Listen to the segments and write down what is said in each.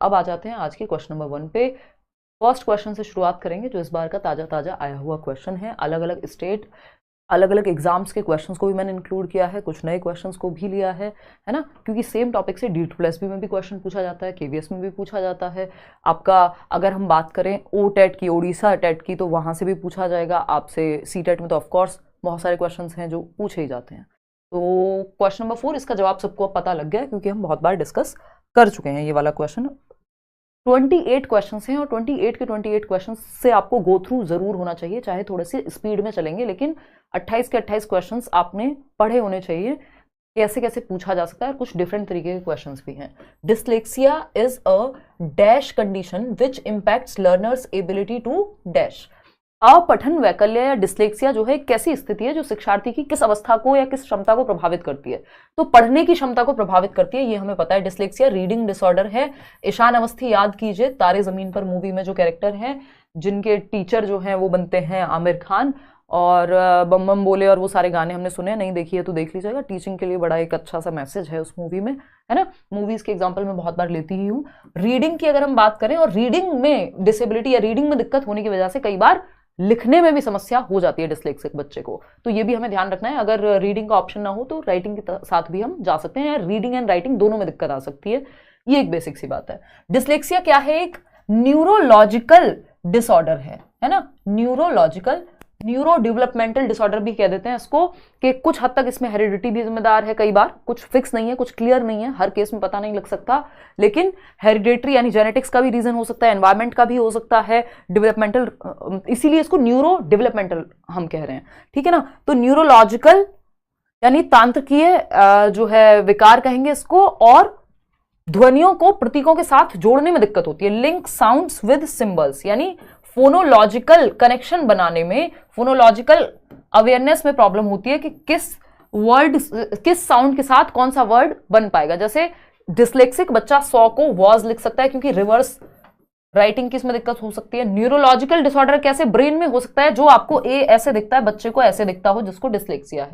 अब आ जाते हैं आज के क्वेश्चन नंबर 1 पे। फर्स्ट क्वेश्चन से शुरुआत करेंगे जो इस बार का ताज़ा ताज़ा आया हुआ क्वेश्चन है। अलग अलग स्टेट, अलग अलग एग्जाम्स के क्वेश्चंस को भी मैंने इंक्लूड किया है, कुछ नए क्वेश्चंस को भी लिया है ना, क्योंकि सेम टॉपिक से D2+B में भी क्वेश्चन पूछा जाता है, KVS में भी पूछा जाता है। आपका अगर हम बात करें OTET की, ओडिशा टेट की, तो वहाँ से भी पूछा जाएगा आपसे। CTET में तो ऑफकोर्स बहुत सारे क्वेश्चन हैं जो पूछे ही जाते हैं। तो क्वेश्चन नंबर 4, इसका जवाब सबको पता लग गया क्योंकि हम बहुत बार डिस्कस कर चुके हैं ये वाला क्वेश्चन। 28 क्वेश्चंस हैं और 28 के 28 क्वेश्चंस से आपको गो थ्रू जरूर होना चाहिए, चाहे थोड़े से स्पीड में चलेंगे, लेकिन 28 के 28 क्वेश्चंस आपने पढ़े होने चाहिए। कैसे कैसे पूछा जा सकता है, कुछ डिफरेंट तरीके के क्वेश्चंस भी हैं। Dyslexia is a dash condition which impacts learners ability to dash. अपठन वैकल्य या डिसलेक्सिया जो है एक कैसी स्थिति है जो शिक्षार्थी की किस अवस्था को या किस क्षमता को प्रभावित करती है? तो पढ़ने की क्षमता को प्रभावित करती है, ये हमें पता है। डिसलेक्सिया रीडिंग डिसऑर्डर है। ईशान अवस्थी याद कीजिए, तारे जमीन पर मूवी में जो कैरेक्टर हैं, जिनके टीचर जो हैं वो बनते हैं आमिर खान, और बम बम बोले और वो सारे गाने हमने सुने, नहीं देखी है तो देख लीजिएगा। टीचिंग के लिए बड़ा एक अच्छा सा मैसेज है उस मूवी में, है ना। मूवीज के एग्जांपल मैं बहुत बार लेती ही हूँ। रीडिंग की अगर हम बात करें, और रीडिंग में डिसेबिलिटी या रीडिंग में दिक्कत होने की वजह से कई बार लिखने में भी समस्या हो जाती है डिसलेक्सिक बच्चे को, तो ये भी हमें ध्यान रखना है। अगर रीडिंग का ऑप्शन ना हो तो राइटिंग के साथ भी हम जा सकते हैं, रीडिंग एंड राइटिंग दोनों में दिक्कत आ सकती है, ये एक बेसिक सी बात है। डिसलेक्सिया क्या है? एक न्यूरोलॉजिकल डिसऑर्डर है ना। न्यूरो डेवलपमेंटल डिसऑर्डर भी कह देते हैं इसको, कि कुछ हद तक इसमें हेरिडिटी भी जिम्मेदार है। कई बार कुछ फिक्स नहीं है, कुछ क्लियर नहीं है, हर केस में पता नहीं लग सकता, लेकिन हेरिडिटरी यानी जेनेटिक्स का भी रीजन हो सकता है, एनवायरमेंट का भी हो सकता है, डेवलपमेंटल, इसीलिए इसको न्यूरो डेवलपमेंटल हम कह रहे हैं, ठीक है ना। तो न्यूरोलॉजिकल यानी तांत्रिकीय जो है विकार कहेंगे इसको, और ध्वनियों को प्रतीकों के साथ जोड़ने में दिक्कत होती है। लिंक साउंड्स विद सिंबल्स यानी फोनोलॉजिकल कनेक्शन बनाने में, फोनोलॉजिकल अवेयरनेस में प्रॉब्लम होती है कि किस साउंड के साथ कौन सा वर्ड बन पाएगा। जैसे डिसलेक्सिक बच्चा 100 को वॉज लिख सकता है क्योंकि रिवर्स राइटिंग की इसमें दिक्कत हो सकती है। न्यूरोलॉजिकल डिसऑर्डर कैसे? ब्रेन में हो सकता है, जो आपको ए ऐसे दिखता है बच्चे को ऐसे दिखता हो जिसको डिसलेक्सिया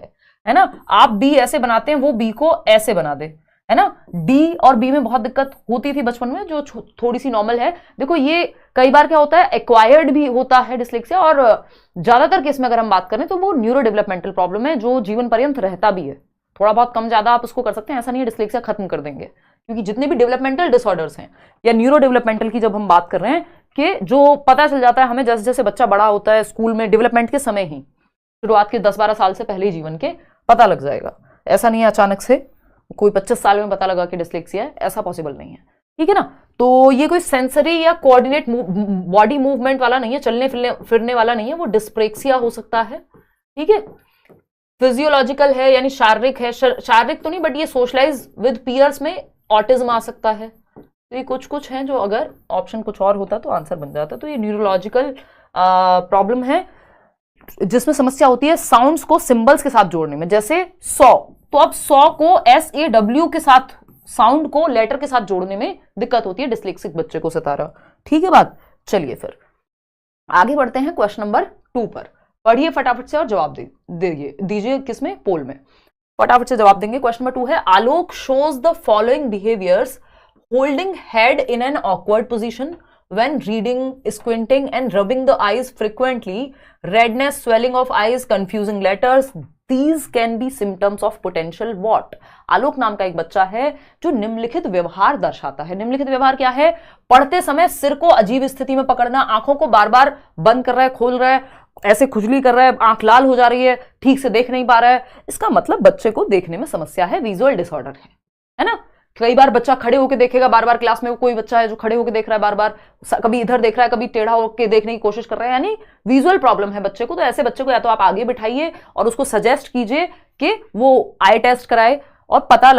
है ना। आप बी ऐसे बनाते हैं, वो बी को ऐसे बना दे, है ना। डी और बी में बहुत दिक्कत होती थी बचपन में, जो थोड़ी सी नॉर्मल है। देखो ये कई बार क्या होता है, एक्वायर्ड भी होता है डिसलेक्सिया, और ज्यादातर केस में अगर हम बात करें तो वो न्यूरो डेवलपमेंटल प्रॉब्लम है जो जीवन पर्यंत रहता भी है। थोड़ा बहुत कम ज्यादा आप उसको कर सकते हैं, ऐसा नहीं है डिसलेक्सिया खत्म कर देंगे, क्योंकि जितने भी डेवलपमेंटल डिसऑर्डर्स हैं या न्यूरो डेवलपमेंटल की जब हम बात कर रहे हैं, कि जो पता चल जाता है हमें जैसे जैसे बच्चा बड़ा होता है, स्कूल में डेवलपमेंट के समय ही, शुरुआत के 10-12 साल से पहले ही जीवन के पता लग जाएगा। ऐसा नहीं है अचानक से कोई 25 साल में पता लगा कि डिसलेक्सिया है, ऐसा पॉसिबल नहीं है, ठीक है ना। तो ये कोई सेंसरी या कोऑर्डिनेट बॉडी मूवमेंट वाला नहीं है, चलने फिरने वाला नहीं है, वो डिस्प्रेक्सिया हो सकता है, ठीक है। फिजियोलॉजिकल है यानी शारीरिक है, शारीरिक तो नहीं बट ये सोशलाइज विद पीयर्स में ऑटिज्म आ सकता है। तो ये कुछ हैं जो अगर ऑप्शन कुछ और होता तो आंसर बन जाता। तो ये न्यूरोलॉजिकल प्रॉब्लम है जिसमें समस्या होती है साउंड्स को सिंबल्स के साथ जोड़ने में। जैसे 100, तो अब 100 को SAW के साथ, साउंड को लेटर के साथ जोड़ने में दिक्कत होती है डिसलेक्सिक बच्चे को, सितारा, ठीक है बात। चलिए फिर आगे बढ़ते हैं क्वेश्चन नंबर 2 पर। पढ़िए फटाफट से और जवाब दीजिए किसमें? पोल में। फटाफट से जवाब देंगे। क्वेश्चन नंबर 2 है, Alok shows the following behaviours holding head in an awkward position when reading, squinting and rubbing the eyes frequently, redness, swelling of eyes, confusing letters, these can be symptoms of potential what? आलोक नाम का एक बच्चा है जो निम्नलिखित व्यवहार दर्शाता है। निम्नलिखित व्यवहार क्या है? पढ़ते समय सिर को अजीब स्थिति में पकड़ना, आंखों को बार बार बंद कर रहा है, खोल रहा है, ऐसे खुजली कर रहा है, आंख लाल हो जा रही है, ठीक से देख नहीं पा रहा है। इसका मतलब बच्चे को देखने में समस्या है, विजुअल डिसऑर्डर है ना। कई बार बच्चा खड़े होकर देखेगा बार बार, क्लास में कोई बच्चा है जो खड़े होकर देख रहा है बार बार, कभी इधर देख रहा है, कभी टेढ़ा होकर देखने की कोशिश कर रहा है, यानी विजुअल प्रॉब्लम है बच्चे को। तो ऐसे बच्चे को या तो आप आगे बिठाइए और उसको सजेस्ट कीजिए कि वो आई टेस्ट कराए और पता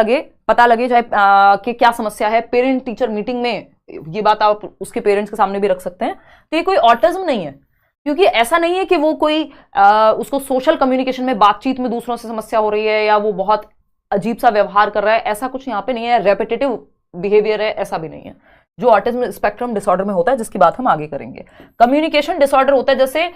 लगे चाहे कि क्या समस्या है। पेरेंट टीचर मीटिंग में ये बात आप उसके पेरेंट्स के सामने भी रख सकते हैं। तो ये कोई ऑटिज्म नहीं है, क्योंकि ऐसा नहीं है कि वो कोई उसको सोशल कम्युनिकेशन में, बातचीत में दूसरों से समस्या हो रही है या वो बहुत अजीब सा व्यवहार कर रहा है, ऐसा कुछ यहाँ पे नहीं है। रेपिटेटिव बिहेवियर है, ऐसा भी नहीं है जो ऑटिज्म स्पेक्ट्रम डिसऑर्डर में होता है, जिसकी बात हम आगे करेंगे। कम्युनिकेशन डिसऑर्डर होता है, जैसे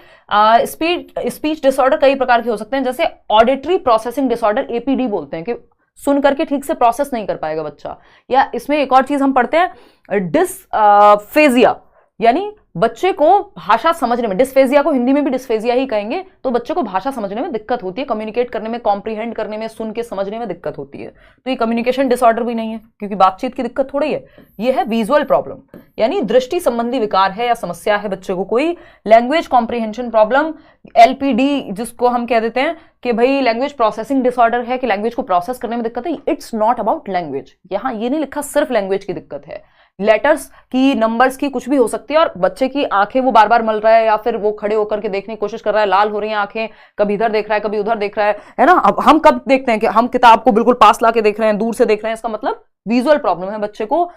स्पीच डिसऑर्डर कई प्रकार के हो सकते हैं, जैसे ऑडिटरी प्रोसेसिंग डिसऑर्डर, APD बोलते हैं, कि सुन करके ठीक से प्रोसेस नहीं कर पाएगा बच्चा। या इसमें एक और चीज हम पढ़ते हैं डिस्फेजिया, यानी बच्चे को भाषा समझने में, डिस्फेजिया को हिंदी में भी डिस्फेजिया ही कहेंगे, तो बच्चे को भाषा समझने में दिक्कत होती है, कम्युनिकेट करने में, कॉम्प्रीहेंड करने में, सुन के समझने में दिक्कत होती है। तो ये कम्युनिकेशन डिसऑर्डर भी नहीं है, क्योंकि बातचीत की दिक्कत थोड़ी है, ये है विजुअल प्रॉब्लम, यानी दृष्टि संबंधी विकार है या समस्या है बच्चे को कोई। लैंग्वेज कॉम्प्रीहेंशन प्रॉब्लम, एलपीडी जिसको हम कह देते हैं कि भाई लैंग्वेज प्रोसेसिंग डिसऑर्डर है, कि लैंग्वेज को प्रोसेस करने में दिक्कत है। इट्स नॉट अबाउट लैंग्वेज, यहां ये नहीं लिखा सिर्फ लैंग्वेज की दिक्कत है, लेटर्स की, नंबर्स की, कुछ भी हो सकती है। और बच्चे की आंखें वो बार बार मल रहा है, या फिर वो खड़े होकर के देखने की कोशिश कर रहा है, लाल हो रही हैं आंखें, कभी इधर देख रहा है कभी उधर देख रहा है ना। अब हम कब देखते हैं कि हम किताब को बिल्कुल पास लाके देख रहे हैं, दूर से देख रहे हैं, इसका मतलब विजुअल प्रॉब्लम है बच्चे को।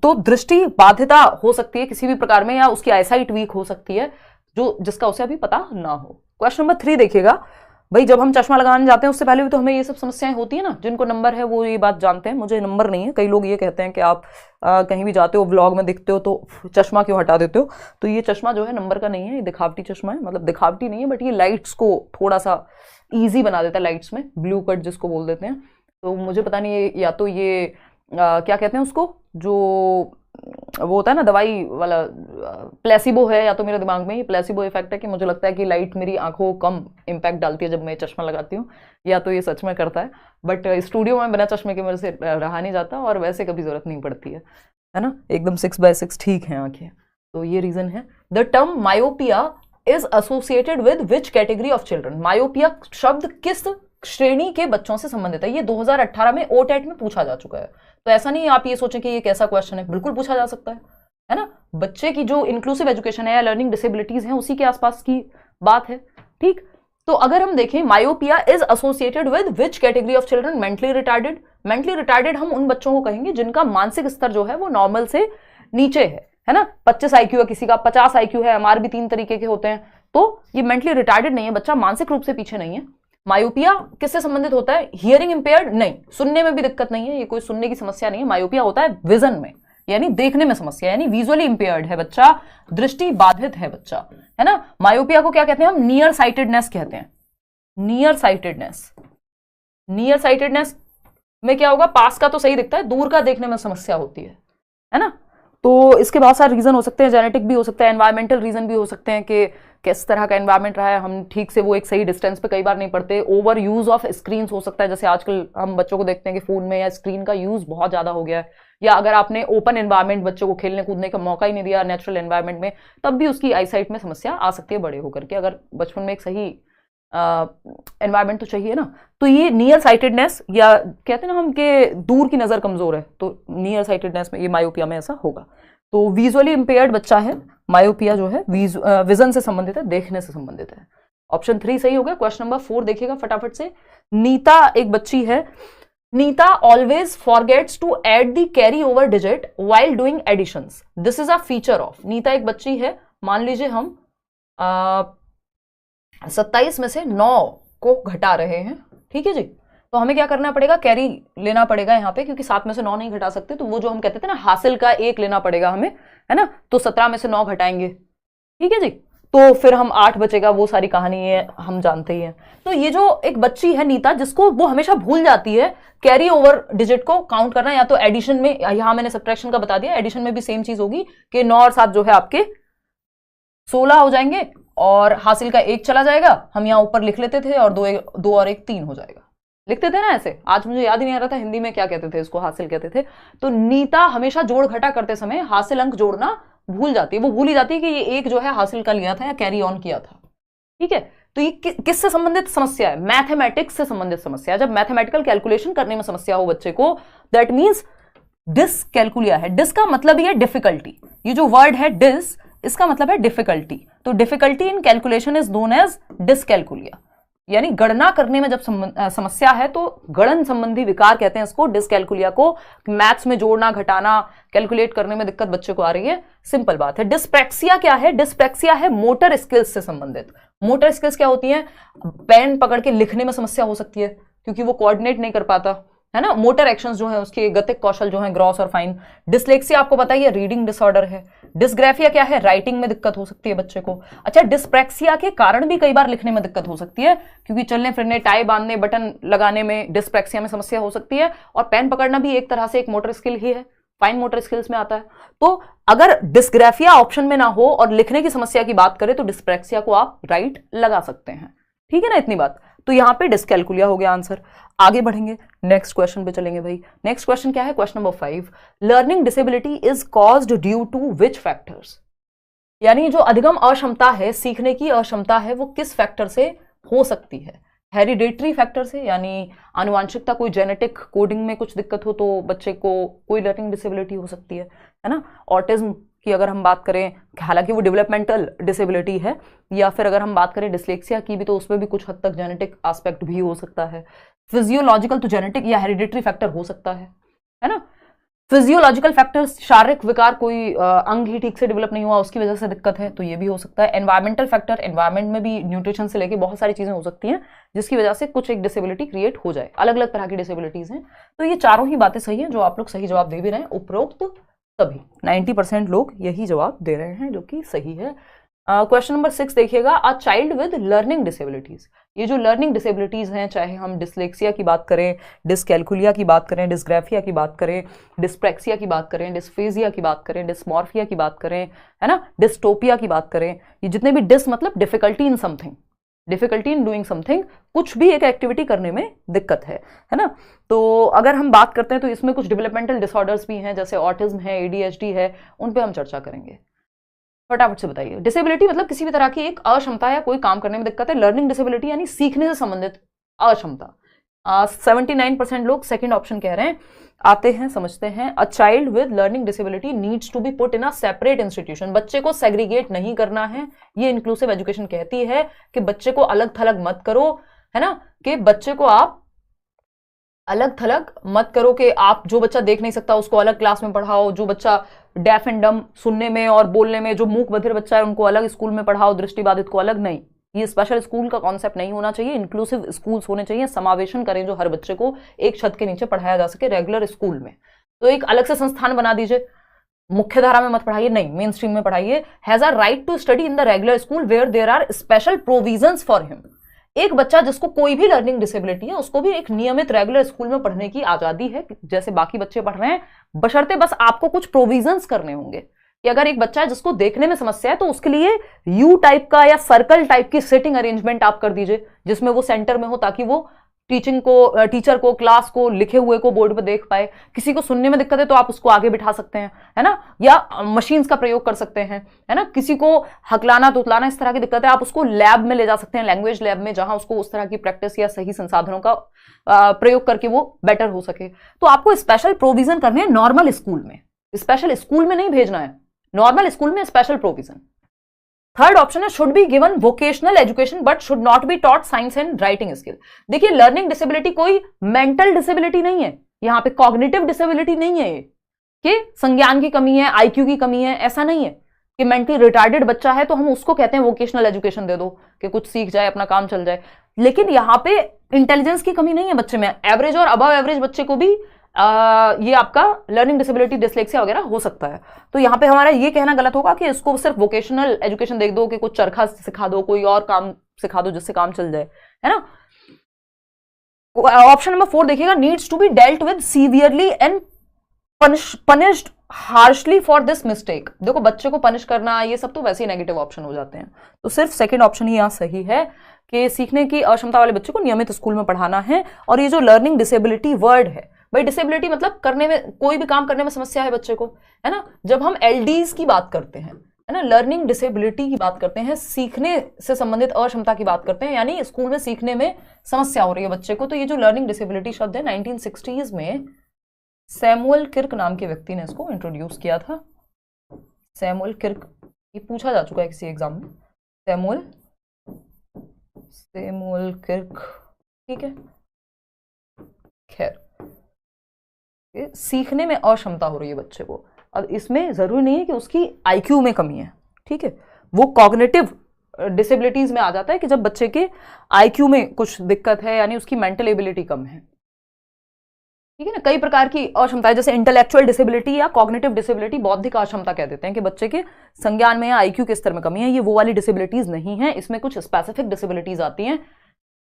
तो दृष्टि बाधिता हो सकती है किसी भी प्रकार में, या उसकी आईसाइट वीक हो सकती है, जो जिसका उसे अभी पता ना हो। क्वेश्चन नंबर 3 देखिएगा। भाई जब हम चश्मा लगाने जाते हैं उससे पहले भी तो हमें ये सब समस्याएं होती है ना। जिनको नंबर है वो ये बात जानते हैं, मुझे नंबर नहीं है। कई लोग ये कहते हैं कि आप कहीं भी जाते हो, व्लॉग में दिखते हो तो चश्मा क्यों हटा देते हो। तो ये चश्मा जो है नंबर का नहीं है, ये दिखावटी चश्मा है। मतलब दिखावटी नहीं है, बट ये लाइट्स को थोड़ा सा ईजी बना देता है, लाइट्स में ब्लू कट जिसको बोल देते हैं। तो मुझे पता नहीं, या तो ये क्या कहते हैं उसको, जो वो होता है ना दवाई वाला, प्लेसिबो है, या तो मेरे दिमाग में ये प्लेसिबो इफेक्ट है कि मुझे लगता है कि लाइट मेरी आंखों को कम इम्पैक्ट डालती है जब मैं चश्मा लगाती हूँ, या तो ये सच में करता है। बट स्टूडियो में बिना चश्मे के मेरे से रहा नहीं जाता, और वैसे कभी जरूरत नहीं पड़ती है ना, एकदम 6/6 ठीक है आंखें। तो ये रीजन है। The term myopia is associated with which category of children. Myopia शब्द किस श्रेणी के बच्चों से संबंधित है। ये 2018 में ओटेट में पूछा जा चुका है। तो ऐसा नहीं आप ये सोचें कि ये कैसा क्वेश्चन है, बिल्कुल पूछा जा सकता है ना। बच्चे की जो इंक्लूसिव एजुकेशन है या लर्निंग डिसेबिलिटीज हैं उसी के आसपास की बात है, ठीक। तो अगर हम देखें, myopia is associated with which category of children, mentally retarded. Mentally retarded हम उन बच्चों को कहेंगे जिनका मानसिक स्तर जो है वो नॉर्मल से नीचे है ना। 25 IQ है किसी का, 50 IQ है, MR भी 3 तरीके के होते हैं। तो ये मेंटली रिटार्डेड नहीं है, बच्चा मानसिक रूप से पीछे नहीं है। मायोपिया किससे संबंधित होता है? हियरिंग इंपेयर्ड नहीं, सुनने में भी दिक्कत नहीं है, ये कोई सुनने की समस्या नहीं है। मायोपिया होता है विजन में, यानी देखने में समस्या, यानी विजुअली इंपेयर्ड है बच्चा, दृष्टि बाधित है बच्चा, है ना। मायोपिया को क्या कहते हैं हम? नियर साइटेडनेस कहते हैं। नियर साइटेडनेस, नियर साइटेडनेस में क्या होगा, पास का तो सही दिखता है, दूर का देखने में समस्या होती है ना। तो इसके बहुत सारे रीजन हो सकते हैं, जेनेटिक भी हो सकता है, एनवायरमेंटल रीजन भी हो सकते हैं कि किस तरह का एनवायरमेंट रहा है, हम ठीक से वो एक सही डिस्टेंस पे कई बार नहीं पढ़ते। ओवर यूज ऑफ स्क्रीन हो सकता है, जैसे आजकल हम बच्चों को देखते हैं कि फोन में या स्क्रीन का यूज बहुत ज्यादा हो गया है, या अगर आपने ओपन एनवायरमेंट बच्चों को खेलने कूदने का मौका ही नहीं दिया नेचुरल एनवायरमेंट में, तब भी उसकी आईसाइट में समस्या आ सकती है बड़े होकर के। अगर बचपन में एक सही एनवायरमेंट तो चाहिए ना। तो ये नियर साइटेडनेस, या कहते हैं ना हम कि दूर की नजर कमजोर है, तो नियर साइटेडनेस में, ये मायोपिया में ऐसा होगा। तो विजुअली इंपेयर्ड बच्चा है, मायोपिया जो है विजन से संबंधित है, देखने से संबंधित है। ऑप्शन 3 सही हो गया। क्वेश्चन नंबर 4 देखिएगा फटाफट से। नीता एक बच्ची है। Neeta always forgets to add the carry over digit while doing additions. This is a feature of. Neeta एक बच्ची है, मान लीजिए हम 27 में से 9 को घटा रहे हैं, ठीक है जी। तो हमें क्या करना पड़ेगा? कैरी लेना पड़ेगा यहाँ पे, क्योंकि 7 में से 9 नहीं घटा सकते, तो वो जो हम कहते थे ना हासिल का 1 लेना पड़ेगा हमें, है ना। तो 17 में से 9 घटाएंगे, ठीक है जी। तो फिर हम 8 बचेगा, वो सारी कहानी है हम जानते ही हैं। तो ये जो एक बच्ची है नीता, जिसको वो हमेशा भूल जाती है कैरी ओवर डिजिट को काउंट करना, या तो एडिशन में, यहां मैंने सब्ट्रैक्शन का बता दिया, एडिशन में भी सेम चीज होगी कि 9 और 7 जो है आपके 16 हो जाएंगे, और हासिल का 1 चला जाएगा, हम यहाँ ऊपर लिख लेते थे, और 2 और 1 3 हो जाएगा, लिखते थे ना ऐसे। आज मुझे याद ही नहीं आ रहा था हिंदी में क्या कहते थे इसको, हासिल कहते थे। तो नीता हमेशा जोड़ घटा करते समय हासिल अंक जोड़ना भूल जाती है। वो भूल ही जाती है कि ये 1 जो है हासिल का लिया था या कैरी ऑन किया था, ठीक है। तो ये किससे संबंधित समस्या है? मैथमेटिक्स से संबंधित समस्या। जब मैथमेटिकल कैलकुलेशन करने में समस्या हो बच्चे को, दैट मीन्स डिसकैलकुलिया है। डिस का मतलब ही है डिफिकल्टी। ये जो वर्ड है डिस, इसका मतलब है डिफिकल्टी। तो difficulty in calculation is known as dyscalculia, यानी गणना करने में जब समस्या है तो गणन संबंधी विकार कहते हैं इसको, डिसकैलकुलिया को। मैथ्स में जोड़ना घटाना कैलकुलेट करने में दिक्कत बच्चे को आ रही है, सिंपल बात है। डिस्प्रैक्सिया क्या है? डिस्प्रैक्सिया है मोटर स्किल्स से संबंधित। मोटर स्किल्स क्या होती हैं? पेन पकड़ के लिखने में समस्या हो सकती है क्योंकि वो कोऑर्डिनेट नहीं कर पाता, है ना, मोटर एक्शंस जो है उसके गतिक कौशल जो है ग्रॉस और फाइन। डिसलेक्सिया आपको पता ही है रीडिंग डिसऑर्डर है। डिस्ग्राफिया क्या है, राइटिंग में दिक्कत हो सकती है बच्चे को। अच्छा, डिस्प्रैक्सिया के कारण भी कई बार लिखने में दिक्कत हो सकती है, क्योंकि चलने फिरने, टाई बांधने, बटन लगाने में डिस्प्रैक्सिया में समस्या हो सकती है। और पेन पकड़ना भी एक तरह से एक मोटर स्किल ही है, फाइन मोटर स्किल्स में आता है। तो अगर डिस्ग्राफिया ऑप्शन में ना हो और लिखने की समस्या की बात करें तो डिस्प्रैक्सिया को आप राइट लगा सकते हैं, ठीक है ना, इतनी बात। तो यहां पे डिस्कैल्कुलिया हो गया आंसर। आगे बढ़ेंगे, नेक्स्ट क्वेश्चन पे चलेंगे भाई। नेक्स्ट क्वेश्चन क्या है, question number 5, learning disability is caused due to which factors. यानी जो अधिगम अक्षमता है, सीखने की अक्षमता है, वो किस फैक्टर से हो सकती है। हेरिडेटरी फैक्टर से, यानी आनुवांशिकता, कोई जेनेटिक कोडिंग में कुछ दिक्कत हो तो बच्चे को कोई लर्निंग डिसेबिलिटी हो सकती है ना। ऑटिज्म की अगर हम बात करें, हालांकि वो डेवलपमेंटल डिसेबिलिटी है, या फिर अगर हम बात करें डिसलेक्सिया की भी तो उसमें भी कुछ हद तक जेनेटिक एस्पेक्ट भी हो सकता है। फिजियोलॉजिकल तो जेनेटिक या हेरिडिटरी फैक्टर हो सकता है ना। फिजियोलॉजिकल फैक्टर्स, शारीरिक विकार, कोई अंग ही ठीक से डेवलप नहीं हुआ उसकी वजह से दिक्कत है, तो ये भी हो सकता है। एनवायरमेंटल फैक्टर, एनवायरमेंट में भी न्यूट्रिशन से लेके बहुत सारी चीजें हो सकती हैं जिसकी वजह से कुछ एक डिसेबिलिटी क्रिएट हो जाए। अलग अलग तरह की डिसेबिलिटीज हैं। तो ये चारों ही बातें सही हैं जो आप लोग सही जवाब दे भी रहे हैं, उपरोक्त सभी 90% लोग यही जवाब दे रहे हैं, जो कि सही है। क्वेश्चन नंबर 6 देखिएगा, अ चाइल्ड विद लर्निंग डिसेबिलिटीज। ये जो लर्निंग डिसेबिलिटीज हैं, चाहे हम डिसलेक्सिया की बात करें, डिसकैल्कुलिया की बात करें, डिस्ग्राफिया की बात करें, डिस्प्रैक्सिया की बात करें, डिस्फेजिया की बात करें, डिस्मॉर्फिया की बात करें, है ना, डिस्टोपिया की बात करें, ये जितने भी डिस मतलब difficulty in something, difficulty in doing something, कुछ भी एक एक्टिविटी करने में दिक्कत है ना। तो अगर हम बात करते हैं तो इसमें कुछ डेवलपमेंटल डिसऑर्डर्स भी हैं, जैसे ऑटिज्म है, एडीएचडी है, उन पे हम चर्चा करेंगे। फटाफट से बताइए। डिसेबिलिटी मतलब किसी भी तरह की एक अक्षमता या कोई काम करने में दिक्कत है। लर्निंग डिसेबिलिटी यानी सीखने से संबंधित अक्षमता। 79% लोग सेकंड ऑप्शन कह रहे हैं। आते हैं, समझते हैं। A child with learning disability needs to be put in a separate institution. बच्चे को सेग्रीगेट नहीं करना है, ये इंक्लूसिव एजुकेशन कहती है कि बच्चे को अलग थलग मत करो, है ना, कि बच्चे को आप अलग थलग मत करो, कि आप जो बच्चा देख नहीं सकता उसको अलग क्लास में पढ़ाओ, जो बच्चा डेफ एंड डम सुनने में और बोलने में, जो मूक बधिर बच्चा है उनको अलग स्कूल में पढ़ाओ, दृष्टिबाधित को अलग नहीं। ये स्पेशल स्कूल का कॉन्सेप्ट नहीं होना चाहिए, इंक्लूसिव स्कूल्स होने चाहिए, समावेशन करें जो हर बच्चे को एक छत के नीचे पढ़ाया जा सके रेगुलर स्कूल में। तो एक अलग से संस्थान बना दीजिए, मुख्य धारा में मत पढ़ाइए, नहीं मेन स्ट्रीम में पढ़ाइए। Has a right to study in the regular school where there are special provisions for him. एक बच्चा जिसको कोई भी लर्निंग डिसेबिलिटी है उसको भी एक नियमित रेगुलर स्कूल में पढ़ने की आजादी है, जैसे बाकी बच्चे पढ़ रहे हैं, बशर्ते बस आपको कुछ प्रोविजंस करने होंगे कि अगर एक बच्चा है जिसको देखने में समस्या है तो उसके लिए यू टाइप का या सर्कल टाइप की सेटिंग अरेंजमेंट आप कर दीजिए, जिसमें वो सेंटर में हो, ताकि वो टीचर को, क्लास को, लिखे हुए को बोर्ड पर देख पाए। किसी को सुनने में दिक्कत है तो आप उसको आगे बिठा सकते हैं, है ना, या मशीन्स का प्रयोग कर सकते हैं, है ना। किसी को हकलाना तुतलाना इस तरह की दिक्कत है, आप उसको लैब में ले जा सकते हैं, लैंग्वेज लैब में, जहां उसको उस तरह की प्रैक्टिस या सही संसाधनों का प्रयोग करके वो बेटर हो सके। तो आपको स्पेशल प्रोविजन करने हैं नॉर्मल स्कूल में, स्पेशल स्कूल में नहीं भेजना है, नॉर्मल स्कूल में स्पेशल प्रोविजन। थर्ड ऑप्शन है should be given vocational education but should not be taught science and writing skill. देखिए, लर्निंग डिसेबिलिटी कोई मेंटल डिसेबिलिटी नहीं है, यहां पे कॉग्निटिव डिसेबिलिटी नहीं है, ये कि संज्ञान की कमी है, आईक्यू की कमी है, ऐसा नहीं है कि मेंटली रिटार्डेड बच्चा है तो हम उसको कहते हैं वोकेशनल एजुकेशन दे दो कि कुछ सीख जाए, अपना काम चल जाए। लेकिन यहां पे इंटेलिजेंस की कमी नहीं है बच्चे में, एवरेज और अबव एवरेज बच्चे को भी ये आपका लर्निंग डिसेबिलिटी, डिसलेक्सिया वगैरह हो सकता है। तो यहां पे हमारा ये कहना गलत होगा कि इसको सिर्फ वोकेशनल एजुकेशन दे दो, कि कुछ चरखा सिखा दो, कोई और काम सिखा दो जिससे काम चल जाए, है ना। ऑप्शन नंबर 4 देखिएगा, needs to be dealt with severely and punished harshly for this mistake. देखो, बच्चे को पनिश करना ये सब तो वैसे ही नेगेटिव ऑप्शन हो जाते हैं, तो सिर्फ सेकंड ऑप्शन ही यहां सही है कि सीखने की अक्षमता वाले बच्चे को नियमित स्कूल में पढ़ाना है। और ये जो लर्निंग डिसेबिलिटी वर्ड है भाई, डिसेबिलिटी मतलब करने में, कोई भी काम करने में समस्या है बच्चे को, है ना। जब हम एलडीज की बात करते हैं, है ना, लर्निंग डिसेबिलिटी की बात करते हैं, सीखने से संबंधित अक्षमता की बात करते हैं, यानी स्कूल में सीखने में समस्या हो रही है बच्चे को। तो ये जो लर्निंग डिसेबिलिटी शब्द है 1960s में सैमुअल किर्क नाम के व्यक्ति ने इसको इंट्रोड्यूस किया था। सैमुअल किर्क, ये पूछा जा चुका है किसी एग्जाम में, सैमुअल किर्क, ठीक है। खैर, सीखने में अक्षमता हो रही है बच्चे को। अब इसमें जरूरी नहीं है कि उसकी आईक्यू में कमी है, ठीक है, वो कॉग्निटिव डिसेबिलिटीज में आ जाता है कि जब बच्चे के आईक्यू में कुछ दिक्कत है, यानी उसकी मेंटल एबिलिटी कम है। ठीक है ना। कई प्रकार की अक्षमताएं, जैसे इंटेलेक्चुअल डिसेबिलिटी या कॉग्निटिव डिसेबिलिटी, बौद्धिक अक्षमता कह देते हैं कि बच्चे के संज्ञान में या आईक्यू के स्तर में कमी है, ये वो वाली डिसेबिलिटीज नहीं है। इसमें कुछ स्पेसिफिक डिसेबिलिटीज आती हैं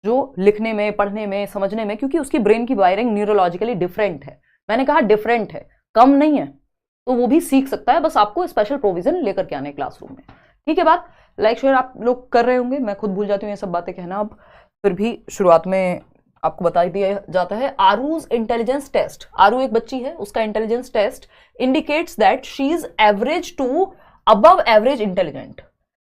जो लिखने में, पढ़ने में, समझने में, क्योंकि उसकी ब्रेन की वायरिंग न्यूरोलॉजिकली डिफरेंट है। मैंने कहा डिफरेंट है, कम नहीं है, तो वो भी सीख सकता है, बस आपको स्पेशल प्रोविजन लेकर के आने क्लासरूम में। ठीक है बात। लाइक शेयर आप लोग कर रहे होंगे, मैं खुद भूल जाती हूँ ये सब बातें कहना, अब फिर भी शुरुआत में आपको बता दिया जाता है। आरूज इंटेलिजेंस टेस्ट, आरू एक बच्ची है, उसका intelligence test indicates that she is average to above average intelligent,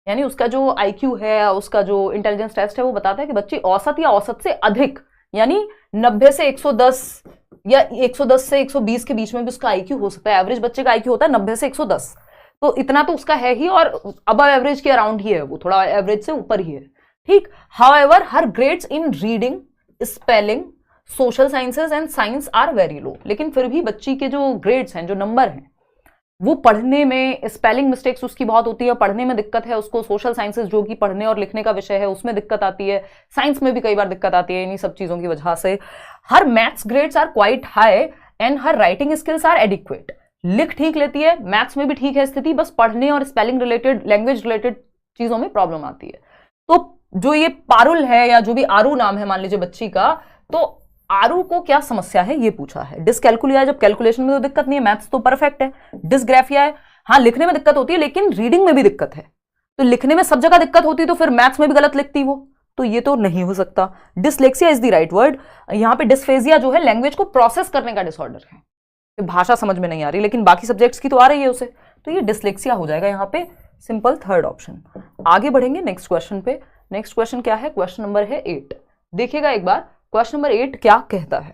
यानी उसका जो आईक्यू है, उसका जो इंटेलिजेंस टेस्ट है वो बताता है कि बच्ची औसत या औसत से अधिक, यानी 90 से 110 या 110 से 120 के बीच में भी उसका आईक्यू हो सकता है। एवरेज बच्चे का आईक्यू होता है 90 से 110, तो इतना तो उसका है ही, और अबव एवरेज के अराउंड ही है, वो थोड़ा एवरेज से ऊपर ही है। ठीक। However her grades in reading, spelling, social sciences and science are very low, लेकिन फिर भी बच्ची के जो ग्रेड्स हैं, जो नंबर हैं, वो पढ़ने में स्पेलिंग मिस्टेक्स उसकी बहुत होती है, पढ़ने में दिक्कत है उसको, सोशल साइंसेज जो कि पढ़ने और लिखने का विषय है उसमें दिक्कत आती है, साइंस में भी कई बार दिक्कत आती है, इन्हीं सब चीजों की वजह से। Her maths grades are quite high and her writing skills are adequate, लिख ठीक लेती है, मैथ्स में भी ठीक है स्थिति, बस पढ़ने और स्पेलिंग रिलेटेड, लैंग्वेज रिलेटेड चीजों में प्रॉब्लम आती है। तो जो ये पारुल है, या जो भी आरू नाम है मान लीजिए बच्ची का, तो आरू को क्या समस्या है ये पूछा है। डिसकैलकुलिया है, जब कैलकुलेशन में तो दिक्कत नहीं है, मैथ्स तो परफेक्ट है। डिसग्राफिया है, हाँ लिखने में दिक्कत होती है लेकिन रीडिंग में भी दिक्कत है, तो लिखने में सब जगह दिक्कत होती है तो फिर मैथ्स में भी गलत लिखती वो, तो ये तो नहीं हो सकता। Dyslexia is the right word. यहाँ पे डिस्फेजिया जो है लैंग्वेज को प्रोसेस करने का डिसऑर्डर है, तो भाषा समझ में नहीं आ रही लेकिन बाकी सब्जेक्ट्स की तो आ रही है उसे, तो ये डिसलेक्सिया हो जाएगा यहाँ पे, सिंपल थर्ड ऑप्शन। आगे बढ़ेंगे नेक्स्ट क्वेश्चन पे। नेक्स्ट क्वेश्चन क्या है? क्वेश्चन नंबर है 8। देखिएगा एक बार क्वेश्चन नंबर 8 क्या कहता है।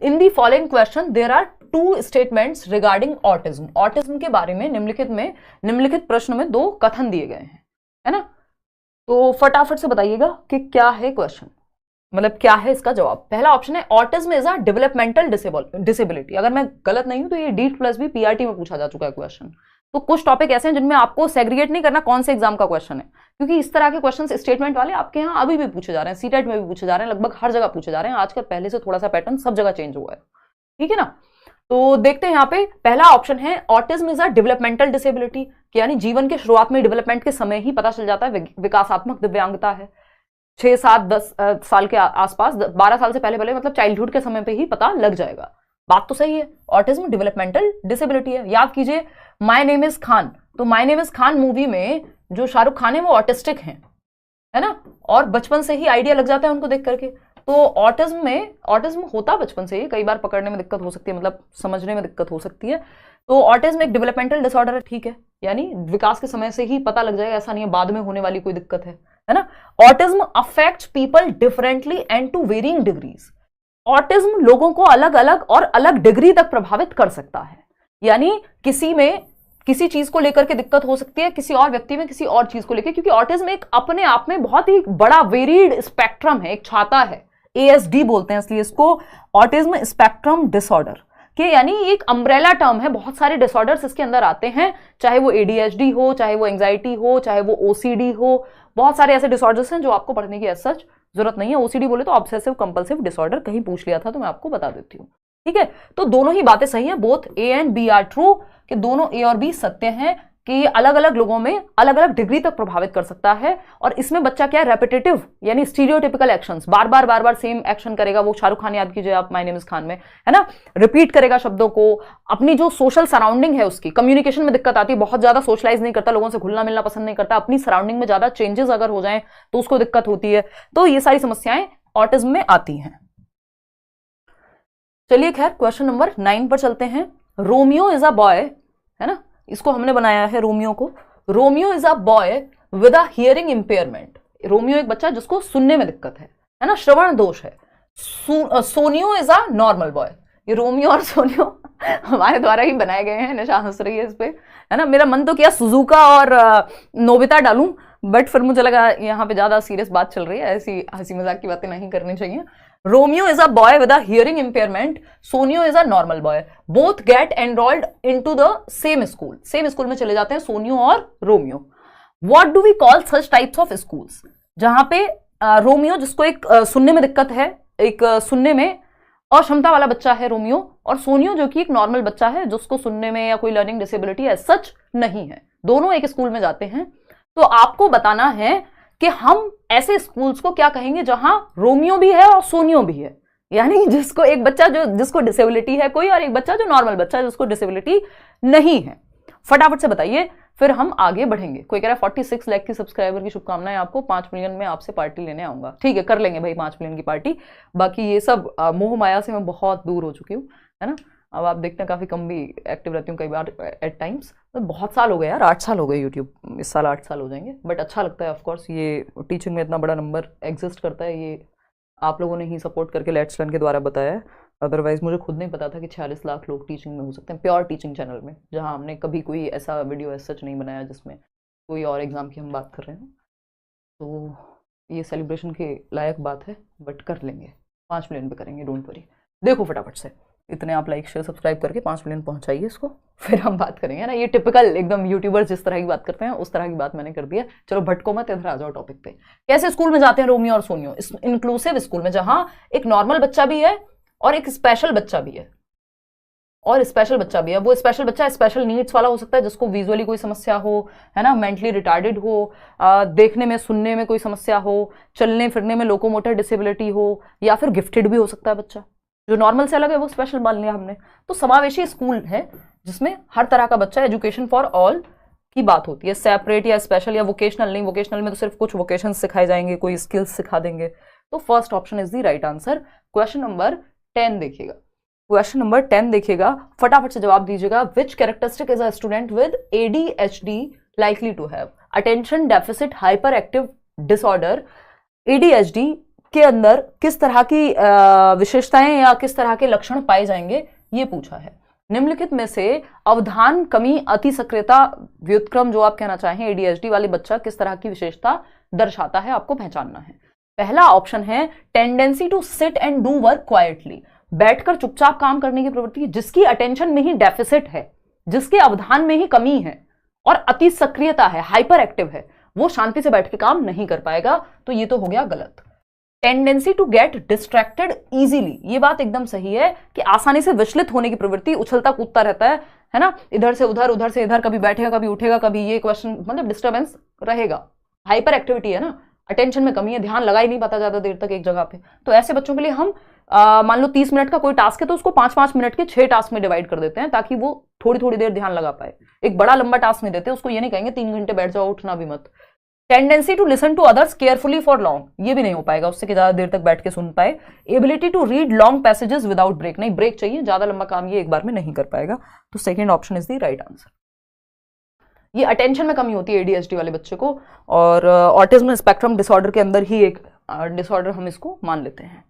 In the following question there are 2 statements regarding autism. Autism के बारे में निम्नलिखित प्रश्न में 2 कथन दिए गए हैं, है ना। तो फटाफट से बताइएगा कि क्या है क्वेश्चन, मतलब क्या है इसका जवाब। पहला ऑप्शन है autism is a developmental disability. अगर मैं गलत नहीं हूं तो ये DEET+B PRT में पूछा जा चुका है क्वेश्चन। तो कुछ टॉपिक ऐसे हैं जिनमें आपको सेग्रीगेट नहीं करना कौन से एग्जाम का क्वेश्चन है, क्योंकि इस तरह के क्वेश्चन स्टेटमेंट वाले आपके यहाँ अभी भी पूछे जा रहे हैं, सीटेट में भी पूछे जा रहे हैं, लगभग हर जगह पूछे जा रहे हैं। आजकल पहले से थोड़ा सा पैटर्न सब जगह चेंज हुआ है, ठीक है ना। तो देखते हैं यहाँ पे पहला ऑप्शन है autism is a developmental disability, यानी जीवन के शुरुआत में डेवलपमेंट के समय ही पता चल जाता है विकासात्मक दिव्यांगता है। 6, 7, 10 साल के आसपास, 12 साल से पहले मतलब चाइल्डहुड के समय पे ही पता लग जाएगा। बात तो सही है, ऑटिज्म डेवलपमेंटल डिसेबिलिटी है। याद कीजिए माय नेम इज खान, तो my name is Khan movie में जो शाहरुख खान है वो ऑटिस्टिक हैं, है ना, और बचपन से ही आइडिया लग जाता है उनको देख करके। तो ऑटिज्म होता बचपन से ही, कई बार पकड़ने में दिक्कत हो सकती है, मतलब समझने में दिक्कत हो सकती है। तो ऑटिज्म एक डेवलपमेंटल डिसऑर्डर है, ठीक है, यानी विकास के समय से ही पता लग जाएगा, ऐसा नहीं है बाद में होने वाली कोई दिक्कत है ना। Autism affects people differently and to varying degrees. Autism लोगों को अलग अलग और अलग डिग्री तक प्रभावित कर सकता है, यानी किसी में किसी चीज को लेकर के दिक्कत हो सकती है, किसी और व्यक्ति में किसी और चीज को लेकर, क्योंकि ऑटिज्म एक अपने आप में बहुत ही बड़ा वेरिड स्पेक्ट्रम है, एक छाता है, ASD बोलते हैं इसलिए इसको, ऑटिज्म स्पेक्ट्रम डिसऑर्डर के, यानी एक अम्ब्रेला टर्म है, बहुत सारे डिसऑर्डर्स इसके अंदर आते हैं, चाहे वो ADHD हो, चाहे वो एंजाइटी हो, चाहे वो OCD हो, बहुत सारे ऐसे डिसऑर्डर्स हैं जो आपको पढ़ने की सच जरूरत नहीं है। OCD बोले तो ऑब्सेसिव कंपल्सिव डिसऑर्डर, कहीं पूछ लिया था तो मैं आपको बता देती हूँ, ठीक है। तो दोनों ही बातें सही हैं, both A and B are true, कि दोनों A और B सत्य हैं, कि अलग अलग लोगों में अलग अलग डिग्री तक प्रभावित कर सकता है। और इसमें बच्चा क्या है, रेपिटेटिव यानी स्टीरियोटिपिकल एक्शंस, बार बार सेम एक्शन करेगा। वो शाहरुख खान याद कीजिए आप, माय नेम इज खान में, है ना, रिपीट करेगा शब्दों को। अपनी जो सोशल सराउंडिंग है उसकी कम्युनिकेशन में दिक्कत आती है, बहुत ज्यादा सोशलाइज नहीं करता, लोगों से घुलना मिलना पसंद नहीं करता, अपनी सराउंडिंग में ज्यादा चेंजेस अगर हो जाए तो उसको दिक्कत होती है। तो ये सारी समस्याएं ऑटिज्म में आती हैं। चलिए खैर क्वेश्चन नंबर 9 पर चलते हैं। रोमियो इज अ बॉय, है ना, इसको हमने बनाया है रोमियो को। Romeo is a boy with a hearing impairment. Romeo एक बच्चा जिसको सुनने में दिक्कत है ना, श्रवण दोष है। सोनियो इज अ नॉर्मल बॉय। ये रोमियो और सोनियो हमारे द्वारा ही बनाए गए हैं, निशा हंस रही है इस पे, है ना। मेरा मन तो किया सुजुका और नोबिता डालूं, बट फिर मुझे लगा यहाँ पे ज्यादा सीरियस बात चल रही है, ऐसी हंसी मजाक की बातें नहीं करनी चाहिए। Romeo is a boy with a hearing impairment. Sonio is a normal boy. Both get enrolled into the same school. Same school में चले जाते हैं सोनियो और Romeo. What do we call such types of schools? जहां पे Romeo जिसको एक सुनने में दिक्कत है, एक सुनने में अक्षमता वाला बच्चा है रोमियो, और सोनियो जो कि एक नॉर्मल बच्चा है जिसको सुनने में या कोई लर्निंग डिसेबिलिटी है सच नहीं है। दोनों एक स्कूल में जाते हैं। तो आपको बताना है कि हम ऐसे स्कूल्स को क्या कहेंगे जहां रोमियो भी है और सोनियो भी है, यानी जिसको एक बच्चा जिसको डिसेबिलिटी है कोई, और एक बच्चा जो नॉर्मल बच्चा है जिसको डिसेबिलिटी नहीं है। फटाफट से बताइए, फिर हम आगे बढ़ेंगे। कोई कह रहा है 46 लाख की सब्सक्राइबर की शुभकामनाएं आपको, 5 मिलियन में आपसे पार्टी लेने आऊंगा। ठीक है, कर लेंगे भाई 5 मिलियन की पार्टी। बाकी ये सब मोह माया से मैं बहुत दूर हो चुकी हूँ, है ना। अब आप देखते हैं काफी कम भी एक्टिव रहती हूँ कई बार एट टाइम्स। तो बहुत साल हो गए यार, 8 साल हो गए यूट्यूब, इस साल 8 साल हो जाएंगे। बट अच्छा लगता है ऑफकोर्स, ये टीचिंग में इतना बड़ा नंबर एग्जिस्ट करता है, ये आप लोगों ने ही सपोर्ट करके लेट्स लर्न के द्वारा बताया है। अदरवाइज मुझे खुद नहीं पता था कि 46 लाख लोग टीचिंग में हो सकते हैं, प्योर टीचिंग चैनल में, जहां हमने कभी कोई ऐसा वीडियो ऐसा सच नहीं बनाया जिसमें कोई और एग्जाम की हम बात कर रहे हैं। तो ये सेलिब्रेशन के लायक बात है, बट कर लेंगे, 5 मिलियन पे करेंगे, डोंट वरी। देखो फटाफट से इतने आप लाइक शेयर सब्सक्राइब करके 5 मिलियन पहुंचाइए इसको, फिर हम बात करेंगे ना। ये टिपिकल एकदम यूट्यूबर्स जिस तरह की बात करते हैं उस तरह की बात मैंने कर दी है। चलो भटको मत, इधर आ जाओ टॉपिक पे। कैसे स्कूल में जाते हैं रोमियो और सोनियो? इंक्लूसिव स्कूल में, जहां एक नॉर्मल बच्चा भी है और एक स्पेशल बच्चा भी है, और स्पेशल बच्चा भी है। वो स्पेशल बच्चा स्पेशल नीड्स वाला हो सकता है, जिसको विजुअली कोई समस्या हो, है ना, मेंटली रिटार्डेड हो, देखने में सुनने में कोई समस्या हो, चलने फिरने में लोकोमोटर डिसेबिलिटी हो, या फिर गिफ्टेड भी हो सकता है बच्चा। जो नॉर्मल से अलग है वो स्पेशल मान लिया हमने। तो समावेशी स्कूल है जिसमें हर तरह का बच्चा, एजुकेशन फॉर ऑल की बात होती है। सेपरेट या स्पेशल या वोकेशनल नहीं, वोकेशनल में तो सिर्फ कुछ वोकेशन सिखाए जाएंगे, कोई स्किल्स सिखा देंगे। तो first option is the right answer. Question number 10 देखिएगा, क्वेश्चन नंबर 10 देखिएगा, फटाफट से जवाब दीजिएगा। Which characteristic is a student with ADHD likely to have? Attention deficit hyper active disorder, ADHD के अंदर किस तरह की विशेषताएं या किस तरह के लक्षण पाए जाएंगे, ये पूछा है। निम्नलिखित में से अवधान कमी अति सक्रियता व्युत्क्रम, जो आप कहना चाहें ADHD वाले बच्चा किस तरह की विशेषता दर्शाता है, आपको पहचानना है। पहला ऑप्शन है tendency to sit and do work quietly, बैठकर चुपचाप काम करने की प्रवृत्ति, जिसकी अटेंशन में ही डेफिसिट है, जिसके अवधान में ही कमी है, और अति सक्रियता है, हाइपर एक्टिव है, वो शांति से बैठ के काम नहीं कर पाएगा। तो ये तो हो गया गलत। Tendency to get distracted easily, ये बात एकदम सही है कि आसानी से विचलित होने की प्रवृत्ति, उछलता कूदता रहता है ना, इधर से उधर से इधर, कभी बैठेगा कभी उठेगा, कभी ये क्वेश्चन, मतलब डिस्टर्बेंस रहेगा। हाइपर एक्टिविटी है ना, अटेंशन में कमी है, ध्यान लगा ही नहीं पाता ज्यादा देर तक एक जगह पे। तो ऐसे बच्चों के लिए हम मान लो 30 मिनट का कोई टास्क है तो उसको 5-5 मिनट के 6 टास्क में डिवाइड कर देते हैं, ताकि वो थोड़ी थोड़ी देर ध्यान लगा पाए। एक बड़ा लंबा टास्क नहीं देते उसको, ये नहीं कहेंगे 3 घंटे बैठ जाओ, उठना भी मत। Tendency to listen to others carefully for long, ये भी नहीं हो पाएगा उससे कि ज्यादा देर तक बैठ के सुन पाए। Ability to read long passages without break, नहीं ब्रेक चाहिए, ज्यादा लंबा काम ये एक बार में नहीं कर पाएगा। तो second option is the right answer. ये अटेंशन में कमी होती है ADHD वाले बच्चे को, और ऑटिज्म स्पेक्ट्रम डिसऑर्डर के अंदर ही एक डिसऑर्डर हम इसको मान लेते हैं।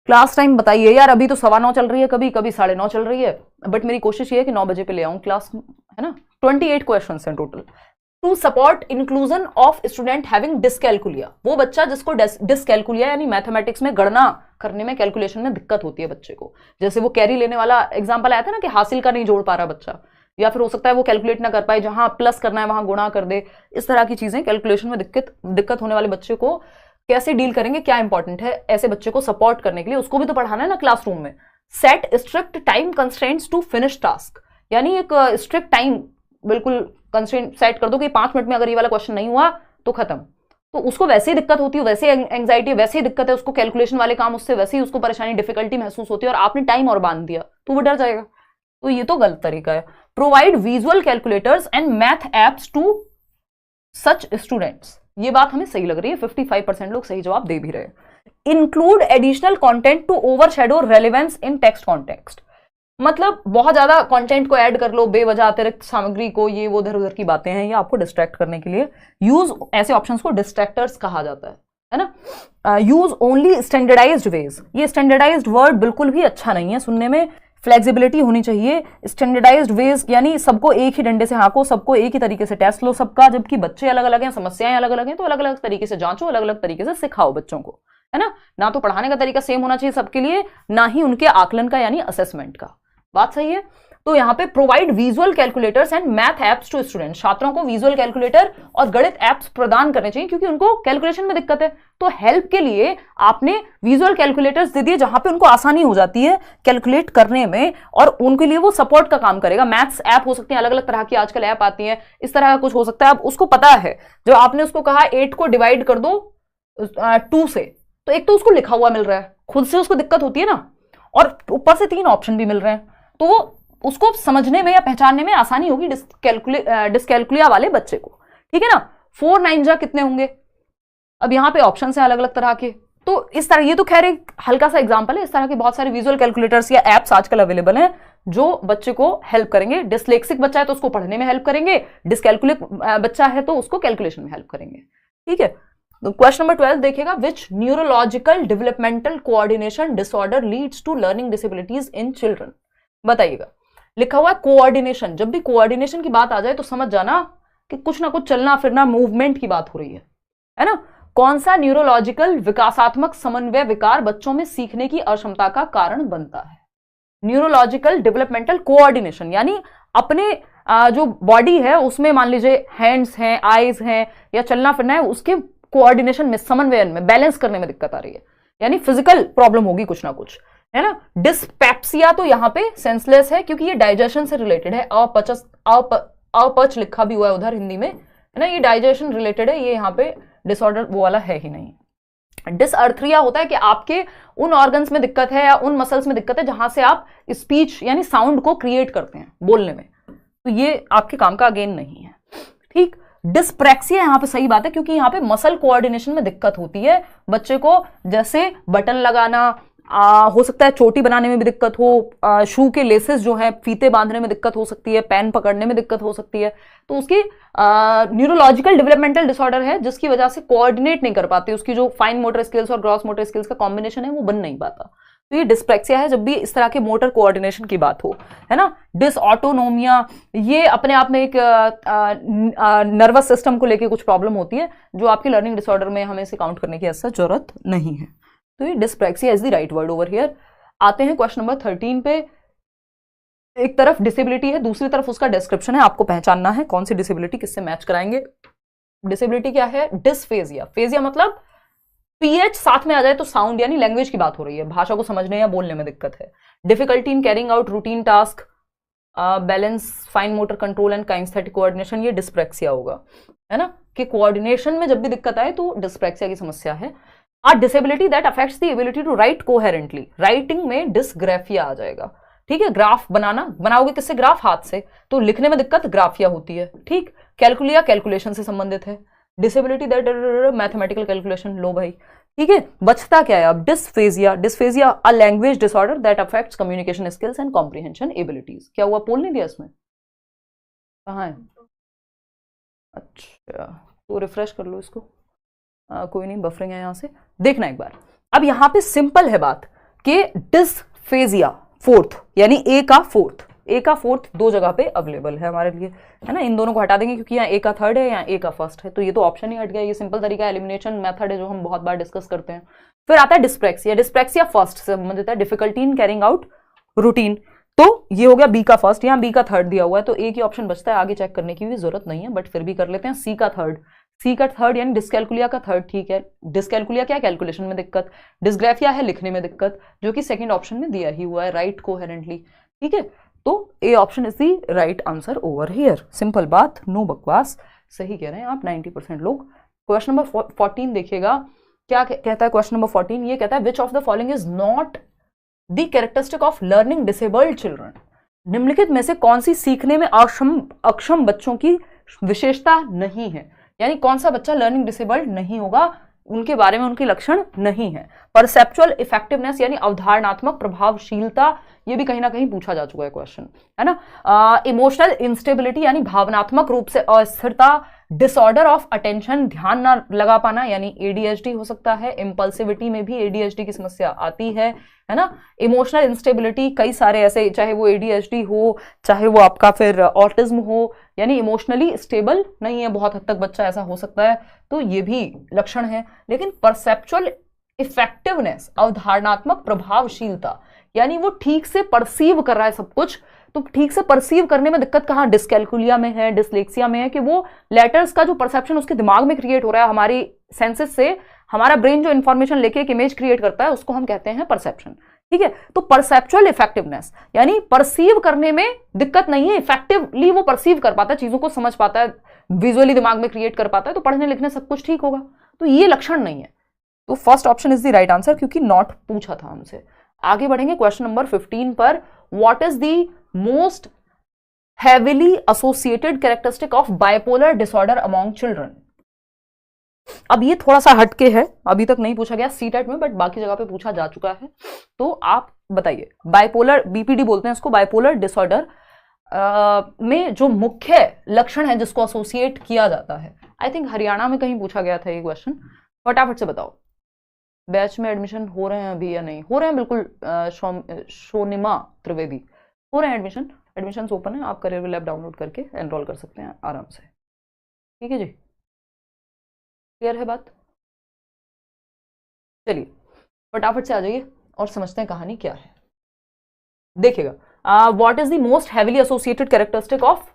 क्लास टाइम बताइए यार, अभी तो 9:15 चल रही है, कभी कभी 9:30 चल रही है, बट मेरी कोशिश ये है कि 9 बजे पे ले आऊं क्लास, है ना। 28 क्वेश्चन हैं total. To support inclusion of student having dyscalculia, वो बच्चा जिसको डिसकैलकुलिया यानी मैथमेटिक्स में गणना करने में, कैलकुलेशन में दिक्कत होती है बच्चे को। जैसे वो कैरी लेने वाला एग्जांपल आया था ना कि हासिल का नहीं जोड़ पा रहा बच्चा, या फिर हो सकता है वो कैलकुलेट ना कर पाए, जहां प्लस करना है वहां गुणा कर दे। इस तरह की चीजें, कैलकुलेशन में दिक्कत होने वाले बच्चे को कैसे डील करेंगे, क्या इंपॉर्टेंट है ऐसे बच्चे को सपोर्ट करने के लिए। उसको भी तो पढ़ाना है ना क्लासरूम में। Set strict time constraints to finish task, यानी एक स्ट्रिक्ट टाइम बिल्कुल कंस्ट्रेंट सेट कर दो कि 5 मिनट में अगर ये वाला क्वेश्चन नहीं हुआ तो खत्म। तो उसको वैसे ही दिक्कत होती है, वैसे एंग्जाइटी, वैसे ही दिक्कत है उसको, कैलकुलेशन वाले काम उससे वैसे ही उसको परेशानी, डिफिकल्टी महसूस होती है, और आपने टाइम और बांध दिया तो वो डर जाएगा। तो ये तो गलत तरीका है। Provide visual calculators and math apps to such students, ये बात हमें सही लग रही है, 55% लोग सही जवाब दे भी रहे हैं। Include additional content to overshadow relevance in text context, मतलब बहुत ज्यादा कंटेंट को ऐड कर लो, बेवजह अतिरिक्त सामग्री को, ये वो इधर उधर की बातें हैं, ये आपको डिस्ट्रैक्ट करने के लिए यूज, ऐसे ऑप्शंस को डिस्ट्रैक्टर्स कहा जाता है ना। यूज ओनली स्टैंडर्डाइज्ड वेज, ये स्टैंडर्डाइज्ड वर्ड बिल्कुल भी अच्छा नहीं है सुनने में। फ्लेक्सिबिलिटी होनी चाहिए। स्टैंडर्डाइज्ड वेज यानी सबको एक ही डंडे से हाँको, सबको एक ही तरीके से टेस्ट लो सबका, जबकि बच्चे अलग अलग हैं, समस्याएं अलग अलग हैं, तो अलग अलग तरीके से जांचो, अलग अलग तरीके से सिखाओ बच्चों को, है ना। ना तो पढ़ाने का तरीका सेम होना चाहिए सबके लिए, ना ही उनके आकलन का यानी असेसमेंट का। बात सही है। तो यहाँ पे provide visual calculators and math apps to student, छात्रों को विजुअल कैलकुलेटर और गणित एप्स प्रदान करने चाहिए क्योंकि उनको कैलकुलेशन में दिक्कत है। तो हेल्प के लिए आपने विजुअल कैलकुलेटर्स दे दिए जहां पे उनको आसानी हो जाती है कैलकुलेट करने में, और उनके लिए वो सपोर्ट का काम करेगा। मैथ्स ऐप हो सकती है, अलग अलग तरह की आजकल ऐप आती है, इस तरह का कुछ हो सकता है। अब उसको पता है, जो आपने उसको कहा 8 को डिवाइड कर दो 2 से, तो एक तो उसको लिखा हुआ मिल रहा है, खुद से उसको दिक्कत होती है ना, और ऊपर से 3 ऑप्शन भी मिल रहे हैं, तो वो उसको समझने में या पहचानने में आसानी होगी डिस्कैलकुलिया वाले बच्चे को, ठीक है ना। 4 9 जा कितने होंगे, अब यहां पे ऑप्शन है अलग अलग तरह के। तो इस तरह, ये तो खैर एक हल्का सा एग्जांपल है, इस तरह के बहुत सारे विजुअल कैलकुलेटर्स या एप्स आजकल अवेलेबल हैं जो बच्चे को हेल्प करेंगे। डिस्लेक्सिक बच्चा है तो उसको पढ़ने में हेल्प करेंगे, डिस्कैलकुलेट बच्चा है तो उसको कैलकुलेशन में हेल्प करेंगे, ठीक है। तो क्वेश्चन नंबर 12 देखिएगा, which neurological developmental coordination disorder leads to learning disabilities in children, बताइएगा। लिखा हुआ है कोऑर्डिनेशन, जब भी कोऑर्डिनेशन की बात आ जाए तो समझ जाना कि कुछ ना कुछ चलना फिरना, मूवमेंट की बात हो रही है ना। कौन सा न्यूरोलॉजिकल विकासात्मक समन्वय विकार बच्चों में सीखने की अक्षमता का कारण बनता है? न्यूरोलॉजिकल डेवलपमेंटल कोऑर्डिनेशन यानी अपने जो बॉडी है उसमें मान लीजिए हैंड्स हैं, आईज हैं या चलना फिरना है, उसके कोऑर्डिनेशन में, समन्वयन में, बैलेंस करने में दिक्कत आ रही है, यानी फिजिकल प्रॉब्लम होगी कुछ ना कुछ, है ना। डिस्पेप्सिया तो यहां पे सेंसलेस है क्योंकि ये डाइजेशन से रिलेटेड है, अपच लिखा भी हुआ है उधर हिंदी में, है ना, ये डाइजेशन रिलेटेड है, ये यहाँ पे डिसऑर्डर वो वाला है ही नहीं। डिसअर्थरिया होता है कि आपके उन ऑर्गन्स में दिक्कत है या उन मसल्स में दिक्कत है जहां से आप स्पीच यानी साउंड को क्रिएट करते हैं बोलने में, तो ये आपके काम का अगेन नहीं है, ठीक। डिस्प्रैक्सिया यहां पे सही बात है क्योंकि यहां पे मसल कोऑर्डिनेशन में दिक्कत होती है बच्चे को, जैसे बटन लगाना, हो सकता है चोटी बनाने में भी दिक्कत हो, शू के लेसेस जो है फीते बांधने में दिक्कत हो सकती है, पेन पकड़ने में दिक्कत हो सकती है, तो उसकी न्यूरोलॉजिकल डेवलपमेंटल डिसऑर्डर है जिसकी वजह से कोऑर्डिनेट नहीं कर पाती, उसकी जो फाइन मोटर स्किल्स और ग्रॉस मोटर स्किल्स का कॉम्बिनेशन है वो बन नहीं पाता, तो ये डिस्प्रैक्सिया है जब भी इस तरह के मोटर कोऑर्डिनेशन की बात हो, है ना। डिसऑटोनोमिया, ये अपने आप में एक नर्वस सिस्टम को लेके कुछ प्रॉब्लम होती है जो आपके लर्निंग डिसऑर्डर में हमें इसे काउंट करने की ऐसा जरूरत नहीं है, तो ये dyspraxia is the right word over here. आते हैं क्वेश्चन नंबर 13 पे। एक तरफ डिसेबिलिटी है, दूसरी तरफ उसका डिस्क्रिप्शन है, आपको पहचानना है कौन सी डिसेबिलिटी किससे मैच कराएंगे। डिसेबिलिटी क्या है? डिस्फेजिया। फेजिया मतलब पीएच साथ में आ जाए तो साउंड यानी लैंग्वेज की बात हो रही है, भाषा को समझने या बोलने में दिक्कत है। Difficulty in carrying out routine task, balance, fine motor control and kinesthetic coordination, ये डिस्प्रैक्सिया होगा, है ना, कि कोऑर्डिनेशन में जब भी दिक्कत आए तो डिस्प्रैक्सिया की समस्या है। A disability that affects the ability to write coherently, writing में डिस्ग्राफिया आ जाएगा, ठीक है। ग्राफ बनाओगे किससे? ग्राफ, हाथ से, तो लिखने में दिक्कत ग्राफिया होती है, ठीक। कैलकुलिया कैलकुलेशन से संबंधित है। डिसेबिलिटी दैट मैथमेटिकल कैलकुलेशन, लो भाई, ठीक है। बचता क्या है अब? Dysphagia. Dysphagia a language disorder that affects communication skills and comprehension abilities. क्या हुआ? पोल नहीं दिया इसमें, कहाँ है? अच्छा, तो रिफ्रेश कर लो इसको, कोई नहीं, बफरिंग है यहां से, देखना एक बार। अब यहां पे सिंपल है बात कि डिस्फेजिया फोर्थ यानी ए का फोर्थ 2 जगह पे अवेलेबल है हमारे लिए, है ना। इन दोनों को हटा देंगे क्योंकि यहाँ ए का थर्ड है, यहाँ ए का फर्स्ट है, तो ये तो ऑप्शन ही हट गया। ये सिंपल तरीका एलिमिनेशन मेथड है जो हम बहुत बार डिस्कस करते हैं। फिर आता है डिस्प्रैक्सिया। डिस्प्रैक्सिया फर्स्ट से संबंधित है, difficulty in carrying out routine, तो ये हो गया बी का फर्स्ट, यहाँ बी का थर्ड दिया हुआ है तो ए की ऑप्शन बचता है, आगे चेक करने की भी जरूरत नहीं है, बट फिर भी कर लेते हैं। सी का थर्ड यानी डिस्कैलकुलिया का थर्ड, ठीक है। डिस्कैलकुलिया क्या? कैलकुलेशन में दिक्कत। डिस्ग्राफिया है लिखने में दिक्कत, जो कि सेकंड ऑप्शन में दिया ही हुआ है, राइट कोहेरेंटली, ठीक है। तो A option is the right answer over here. Simple बात, नो बकवास, सही कह रहे हैं आप 90% लोग। क्वेश्चन नंबर 14 देखिएगा, क्या कहता है क्वेश्चन नंबर 14? ये कहता है which of the following is not the characteristic of learning disabled children. निम्नलिखित में से कौन सी सीखने में अक्षम बच्चों की विशेषता नहीं है, यानी कौन सा बच्चा लर्निंग डिसेबल्ड नहीं होगा, उनके बारे में उनके लक्षण नहीं है। परसेप्चुअल इफेक्टिवनेस यानी अवधारणात्मक प्रभावशीलता, ये भी कहीं ना कहीं पूछा जा चुका है क्वेश्चन, है ना। इमोशनल इंस्टेबिलिटी यानी भावनात्मक रूप से अस्थिरता। डिसऑर्डर ऑफ अटेंशन, ध्यान ना लगा पाना यानी एडीएचडी हो सकता है। इम्पल्सिविटी में भी एडीएचडी की समस्या आती है ना। इमोशनल इंस्टेबिलिटी कई सारे ऐसे, चाहे वो एडीएचडी हो, चाहे वो आपका फिर ऑटिज्म हो, यानी इमोशनली स्टेबल नहीं है, बहुत हद तक बच्चा ऐसा हो सकता है, तो ये भी लक्षण है। लेकिन परसेप्चुअल इफेक्टिवनेस, अवधारणात्मक प्रभावशीलता, यानी वो ठीक से परसीव कर रहा है सब कुछ, तो ठीक से परसीव करने में दिक्कत कहाँ, डिस्कैल्कुलिया में है, डिसलेक्सिया में है, कि वो लेटर्स का जो परसेप्शन उसके दिमाग में क्रिएट हो रहा है हमारी सेंसेस से, हमारा ब्रेन जो इंफॉर्मेशन लेके एक इमेज क्रिएट करता है उसको हम कहते हैं परसेप्शन। ठीक है, तो परसेप्चुअल इफेक्टिवनेस यानी परसीव करने में दिक्कत नहीं है, इफेक्टिवली वो परसीव कर पाता है, चीजों को समझ पाता है, विजुअली दिमाग में क्रिएट कर पाता है, तो पढ़ने लिखने सब कुछ ठीक होगा। तो ये लक्षण नहीं है, तो first option is the right answer, क्योंकि नॉट पूछा था हमसे। आगे बढ़ेंगे क्वेश्चन नंबर 15 पर। What is the most heavily associated characteristic of bipolar disorder among children. अब ये थोड़ा सा हटके है, अभी तक नहीं पूछा गया सीटेट में, बट बाकी जगह पे पूछा जा चुका है, तो आप बताइए। बाइपोलर, बीपीडी बोलते हैं इसको, बाइपोलर डिसऑर्डर में जो मुख्य लक्षण है जिसको एसोसिएट किया जाता है, आई थिंक हरियाणा में कहीं पूछा गया था ये क्वेश्चन, फटाफट से बताओ। बैच में एडमिशन हो रहे हैं अभी या नहीं हो रहे हैं? बिल्कुल शोनिमा त्रिवेदी, हो रहे हैं एडमिशन ओपन है, आप करियर लैब डाउनलोड करके एनरोल कर सकते हैं आराम से। ठीक है जी, क्लियर है बात? चलिए फटाफट से आ जाइए और समझते हैं कहानी क्या है। देखिएगा, what is the most heavily associated characteristic of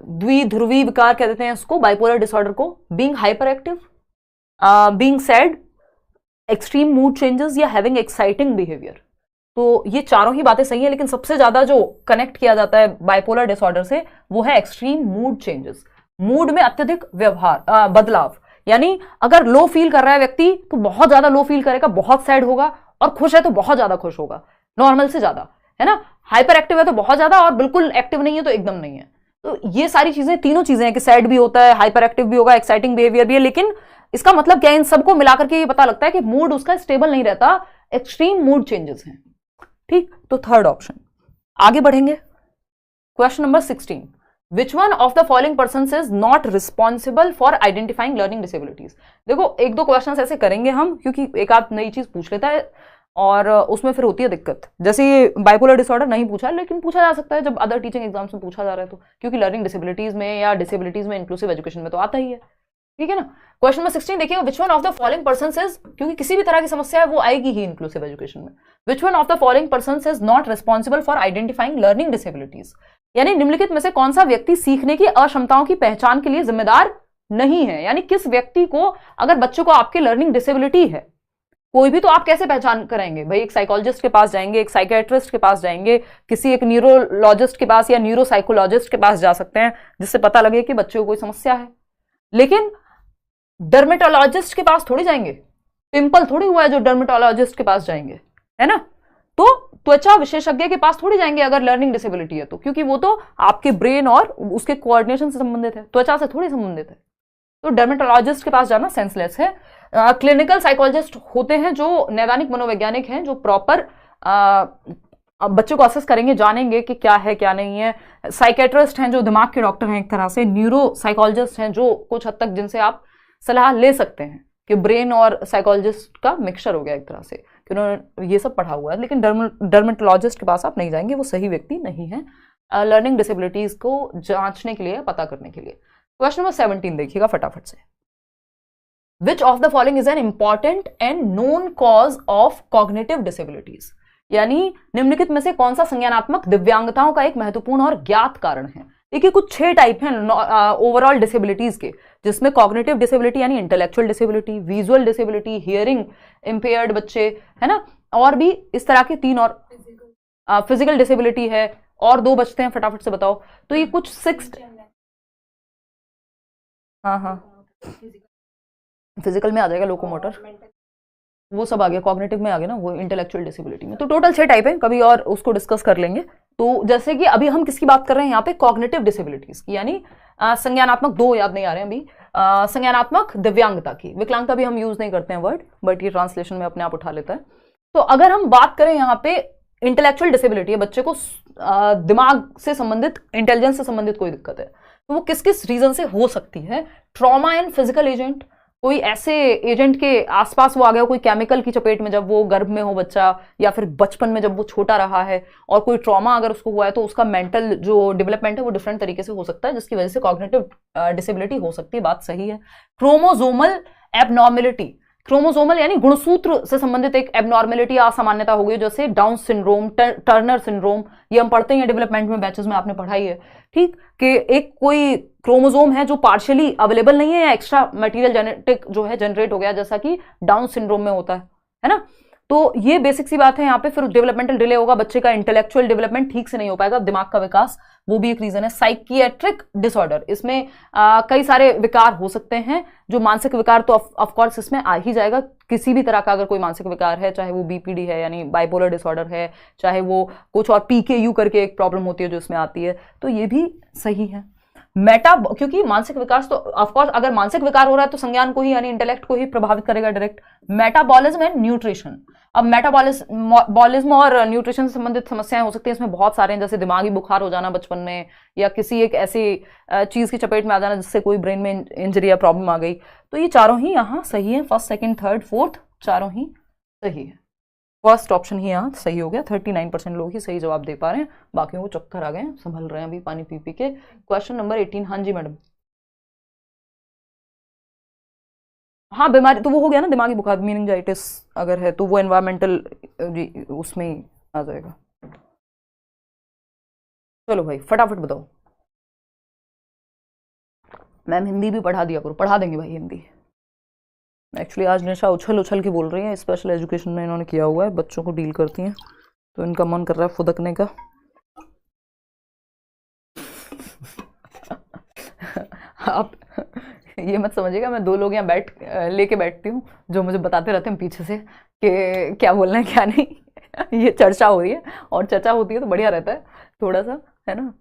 द्विध्रुवी विकार कह देते हैं इसको, बाइपोलर डिसऑर्डर को, being hyper active, being sad, extreme mood changes या हैविंग एक्साइटिंग बिहेवियर। तो ये चारों ही बातें सही है, लेकिन सबसे ज्यादा जो कनेक्ट किया जाता है बाइपोलर डिसऑर्डर से वो है एक्सट्रीम मूड चेंजेस, मूड में अत्यधिक व्यवहार बदलाव। यानी अगर लो फील कर रहा है व्यक्ति तो बहुत ज्यादा लो फील करेगा, बहुत सैड होगा, और खुश है तो बहुत ज्यादा खुश होगा, नॉर्मल से ज्यादा, है ना। हाइपर एक्टिव है तो बहुत ज्यादा, और बिल्कुल एक्टिव नहीं है तो एकदम नहीं है। तो ये सारी चीजें, तीनों चीजें हैं कि सैड भी होता है, हाइपर एक्टिव भी होगा, एक्साइटिंग बिहेवियर भी है, लेकिन इसका मतलब क्या है, इन सबको मिलाकर के ये पता लगता है कि मूड उसका स्टेबल नहीं रहता, एक्सट्रीम मूड चेंजेस हैं। ठीक, तो थर्ड ऑप्शन। आगे बढ़ेंगे, question number 16। Which one of the following persons is not responsible for identifying learning disabilities? देखो एक दो क्वेश्चंस ऐसे करेंगे हम, क्योंकि एक आध नई चीज पूछ लेता है और उसमें फिर होती है दिक्कत। जैसे ये बाइपोलर डिसऑर्डर नहीं पूछा, लेकिन पूछा जा सकता है जब अदर टीचिंग एग्जाम्स में पूछा जा रहा है, तो क्योंकि लर्निंग डिसेबिलिटीज में या डिसेबिलिटीज में इंक्लूसिव एजुकेशन में तो आता ही है। ठीक है ना। क्वेश्चन नंबर 16 देखिएगा, which one of the following persons is, क्योंकि किसी भी तरह की समस्या है वो आएगी ही इंक्लूसिव एजुकेशन में, which one of the following persons is not responsible for identifying learning disabilities. यानी निम्नलिखित में से कौन सा व्यक्ति सीखने की अक्षमताओं की पहचान के लिए जिम्मेदार नहीं है। यानी किस व्यक्ति को, अगर बच्चों को आपके लर्निंग डिसेबिलिटी है कोई भी, तो आप कैसे पहचान कराएंगे भाई? एक साइकोलॉजिस्ट के पास जाएंगे, एक साइकियाट्रिस्ट के पास जाएंगे, किसी एक न्यूरोलॉजिस्ट के पास या न्यूरोसाइकोलॉजिस्ट के पास जा सकते हैं जिससे पता लगे कि बच्चों को कोई समस्या है। लेकिन डर्मेटोलॉजिस्ट के पास थोड़ी जाएंगे, पिंपल थोड़ी हुआ है जो डर्मेटोलॉजिस्ट के पास जाएंगे, है ना। तो त्वचा विशेषज्ञ के पास थोड़ी जाएंगे अगर लर्निंग डिसेबिलिटी है तो, क्योंकि वो तो आपके ब्रेन और उसके कोऑर्डिनेशन से संबंधित है, त्वचा से थोड़ी संबंधित है। तो डर्मेटोलॉजिस्ट के पास जाना सेंसलेस है। क्लिनिकल साइकोलॉजिस्ट होते हैं जो नैदानिक मनोवैज्ञानिक हैं, जो प्रॉपर बच्चों को असेस करेंगे, जानेंगे कि क्या है क्या नहीं है। साइकेट्रिस्ट हैं जो दिमाग के डॉक्टर हैं एक तरह से। न्यूरो साइकोलॉजिस्ट हैं जो कुछ हद तक जिनसे आप सलाह ले सकते हैं कि ब्रेन और साइकोलॉजिस्ट का मिक्सचर हो गया एक तरह से, कि उन्होंने ये सब पढ़ा हुआ है। लेकिन डर्मेटोलॉजिस्ट के पास आप नहीं जाएंगे, वो सही व्यक्ति नहीं है लर्निंग डिसेबिलिटीज को जांचने के लिए, पता करने के लिए। क्वेश्चन नंबर 17 देखिएगा फटाफट से। Which of the following is an important and known cause of cognitive disabilities? यानी निम्नलिखित में से कौन सा संज्ञानात्मक दिव्यांगताओं का एक महत्वपूर्ण और ज्ञात कारण है। देखिए कुछ 6 टाइप हैं ओवरऑल डिसेबिलिटीज के, जिसमें कॉग्निटिव डिसेबिलिटी यानी intellectual disability, visual disability, hearing impaired बच्चे, है ना, और भी इस तरह के 3 और फिजिकल डिसेबिलिटी है, और 2 बचते हैं, फटाफट से बताओ। तो ये कुछ 6, हाँ फिजिकल में आ जाएगा, लोकोमोटर वो सब आ गया, कॉग्निटिव में आ गया ना, वो इंटेलेक्चुअल डिसेबिलिटी में। तो टोटल 6 टाइप है, कभी और उसको डिस्कस कर लेंगे। तो जैसे कि अभी हम किसकी बात कर रहे हैं यहाँ पे, कॉग्निटिव डिसेबिलिटीज की, यानी संज्ञानात्मक, 2 याद नहीं आ रहे हैं अभी, संज्ञानात्मक दिव्यांगता की। विकलांगता भी हम यूज नहीं करते हैं वर्ड, बट ये ट्रांसलेशन में अपने आप उठा लेता है। तो अगर हम बात करें यहाँ पे इंटेलेक्चुअल डिसेबिलिटी है, बच्चे को दिमाग से संबंधित, इंटेलिजेंस से संबंधित कोई दिक्कत है, तो वो किस किस रीजन से हो सकती है। ट्रॉमा एंड फिजिकल एजेंट, कोई ऐसे एजेंट के आसपास वो आ गया, कोई केमिकल की चपेट में जब वो गर्भ में हो बच्चा, या फिर बचपन में जब वो छोटा रहा है, और कोई ट्रॉमा अगर उसको हुआ है तो उसका मेंटल जो डेवलपमेंट है वो डिफरेंट तरीके से हो सकता है, जिसकी वजह से कॉग्निटिव डिसेबिलिटी हो सकती है, बात सही है। क्रोमोसोमल एबनॉर्मेलिटी, क्रोमोसोमल यानी गुणसूत्र से संबंधित एक एबनॉर्मेलिटी या असामान्यता हो गई, जैसे डाउन सिंड्रोम, टर्नर सिंड्रोम, ये हम पढ़ते हैं डेवलपमेंट में बैचेस में, आपने पढ़ाई है, ठीक, कि एक कोई क्रोमोसोम है जो पार्शियली अवेलेबल नहीं है या एक्स्ट्रा मटेरियल जेनेटिक जो है जनरेट हो गया, जैसा कि डाउन सिंड्रोम में होता है ना। तो ये बेसिक सी बात है यहाँ पे। फिर डेवलपमेंटल डिले होगा, बच्चे का इंटेलेक्चुअल डेवलपमेंट ठीक से नहीं हो पाएगा, दिमाग का विकास, वो भी एक रीजन है। साइकियाट्रिक डिसऑर्डर, इसमें कई सारे विकार हो सकते हैं, जो मानसिक विकार तो ऑफ कोर्स इसमें आ ही जाएगा। किसी भी तरह का अगर कोई मानसिक विकार है, चाहे वो बीपीडी है यानी बाइपोलर डिसऑर्डर है, चाहे वो कुछ और पीकेयू करके एक प्रॉब्लम होती है जो इसमें आती है, तो ये भी सही है। क्योंकि मानसिक विकास तो ऑफकोर्स अगर मानसिक विकार हो रहा है तो संज्ञान को ही यानी इंटेलेक्ट को ही प्रभावित करेगा डायरेक्ट। मेटाबॉलिज्म एंड न्यूट्रिशन, अब मेटाबॉलिज्म और न्यूट्रिशन से संबंधित समस्याएं हो सकती हैं, इसमें बहुत सारे हैं, जैसे दिमागी बुखार हो जाना बचपन में, या किसी एक ऐसी चीज की चपेट में आ जाना जिससे कोई ब्रेन में इंजरी या प्रॉब्लम आ गई। तो ये चारों ही यहाँ सही है, फर्स्ट सेकंड थर्ड फोर्थ चारों ही सही है। फर्स्ट ऑप्शन ही यहाँ सही हो गया। 39% लोग ही सही जवाब दे पा रहे हैं, बाकियों को चक्कर आ गए, संभल रहे हैं अभी पानी पी पी के। क्वेश्चन नंबर 18, हाँ जी मैडम। हाँ बीमारी तो वो हो गया ना, दिमागी बुखार मीनिंजाइटिस अगर है तो वो एनवायरमेंटल उसमें ही आ जाएगा। चलो भाई फटाफट बताओ। मैम हिंदी भी पढ़ा दिया करो, पढ़ा देंगे भाई हिंदी। एक्चुअली आज निशा उछल उछल के बोल रही है, स्पेशल एजुकेशन में इन्होंने किया हुआ है, बच्चों को डील करती हैं, तो इनका मन कर रहा है फुदकने का। आप ये मत समझिएगा मैं 2 लोग यहाँ लेके बैठती हूँ जो मुझे बताते रहते हैं पीछे से कि क्या बोलना है क्या नहीं। ये चर्चा हो रही है, और चर्चा होती है तो बढ़िया रहता है थोड़ा सा, है ना।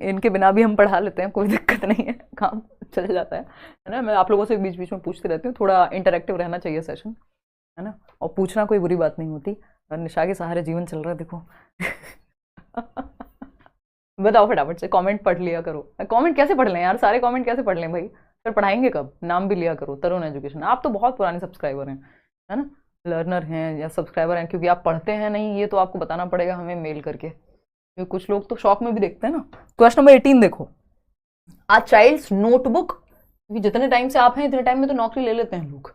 इनके बिना भी हम पढ़ा लेते हैं, कोई दिक्कत नहीं है, काम चल जाता है ना। मैं आप लोगों से बीच बीच में पूछती रहती हूँ, थोड़ा इंटरेक्टिव रहना चाहिए सेशन, है ना, और पूछना कोई बुरी बात नहीं होती। और निशा के सहारे जीवन चल रहा है देखो। बताओ फटाफट से, कमेंट पढ़ लिया करो। कमेंट कैसे पढ़ लें यार, सारे कमेंट कैसे पढ़ लें भाई, फिर पढ़ाएंगे कब। नाम भी लिया करो, तरुण एजुकेशन। आप तो बहुत पुराने सब्सक्राइबर हैं, है ना, लर्नर हैं या सब्सक्राइबर हैं, क्योंकि आप पढ़ते हैं नहीं, ये तो आपको बताना पड़ेगा हमें मेल करके, क्योंकि कुछ लोग तो शौक में भी देखते हैं ना। क्वेश्चन नंबर 18 देखो, आ चाइल्ड्स नोटबुक, क्योंकि जितने टाइम से आप हैं इतने टाइम में तो नौकरी ले लेते हैं लोग।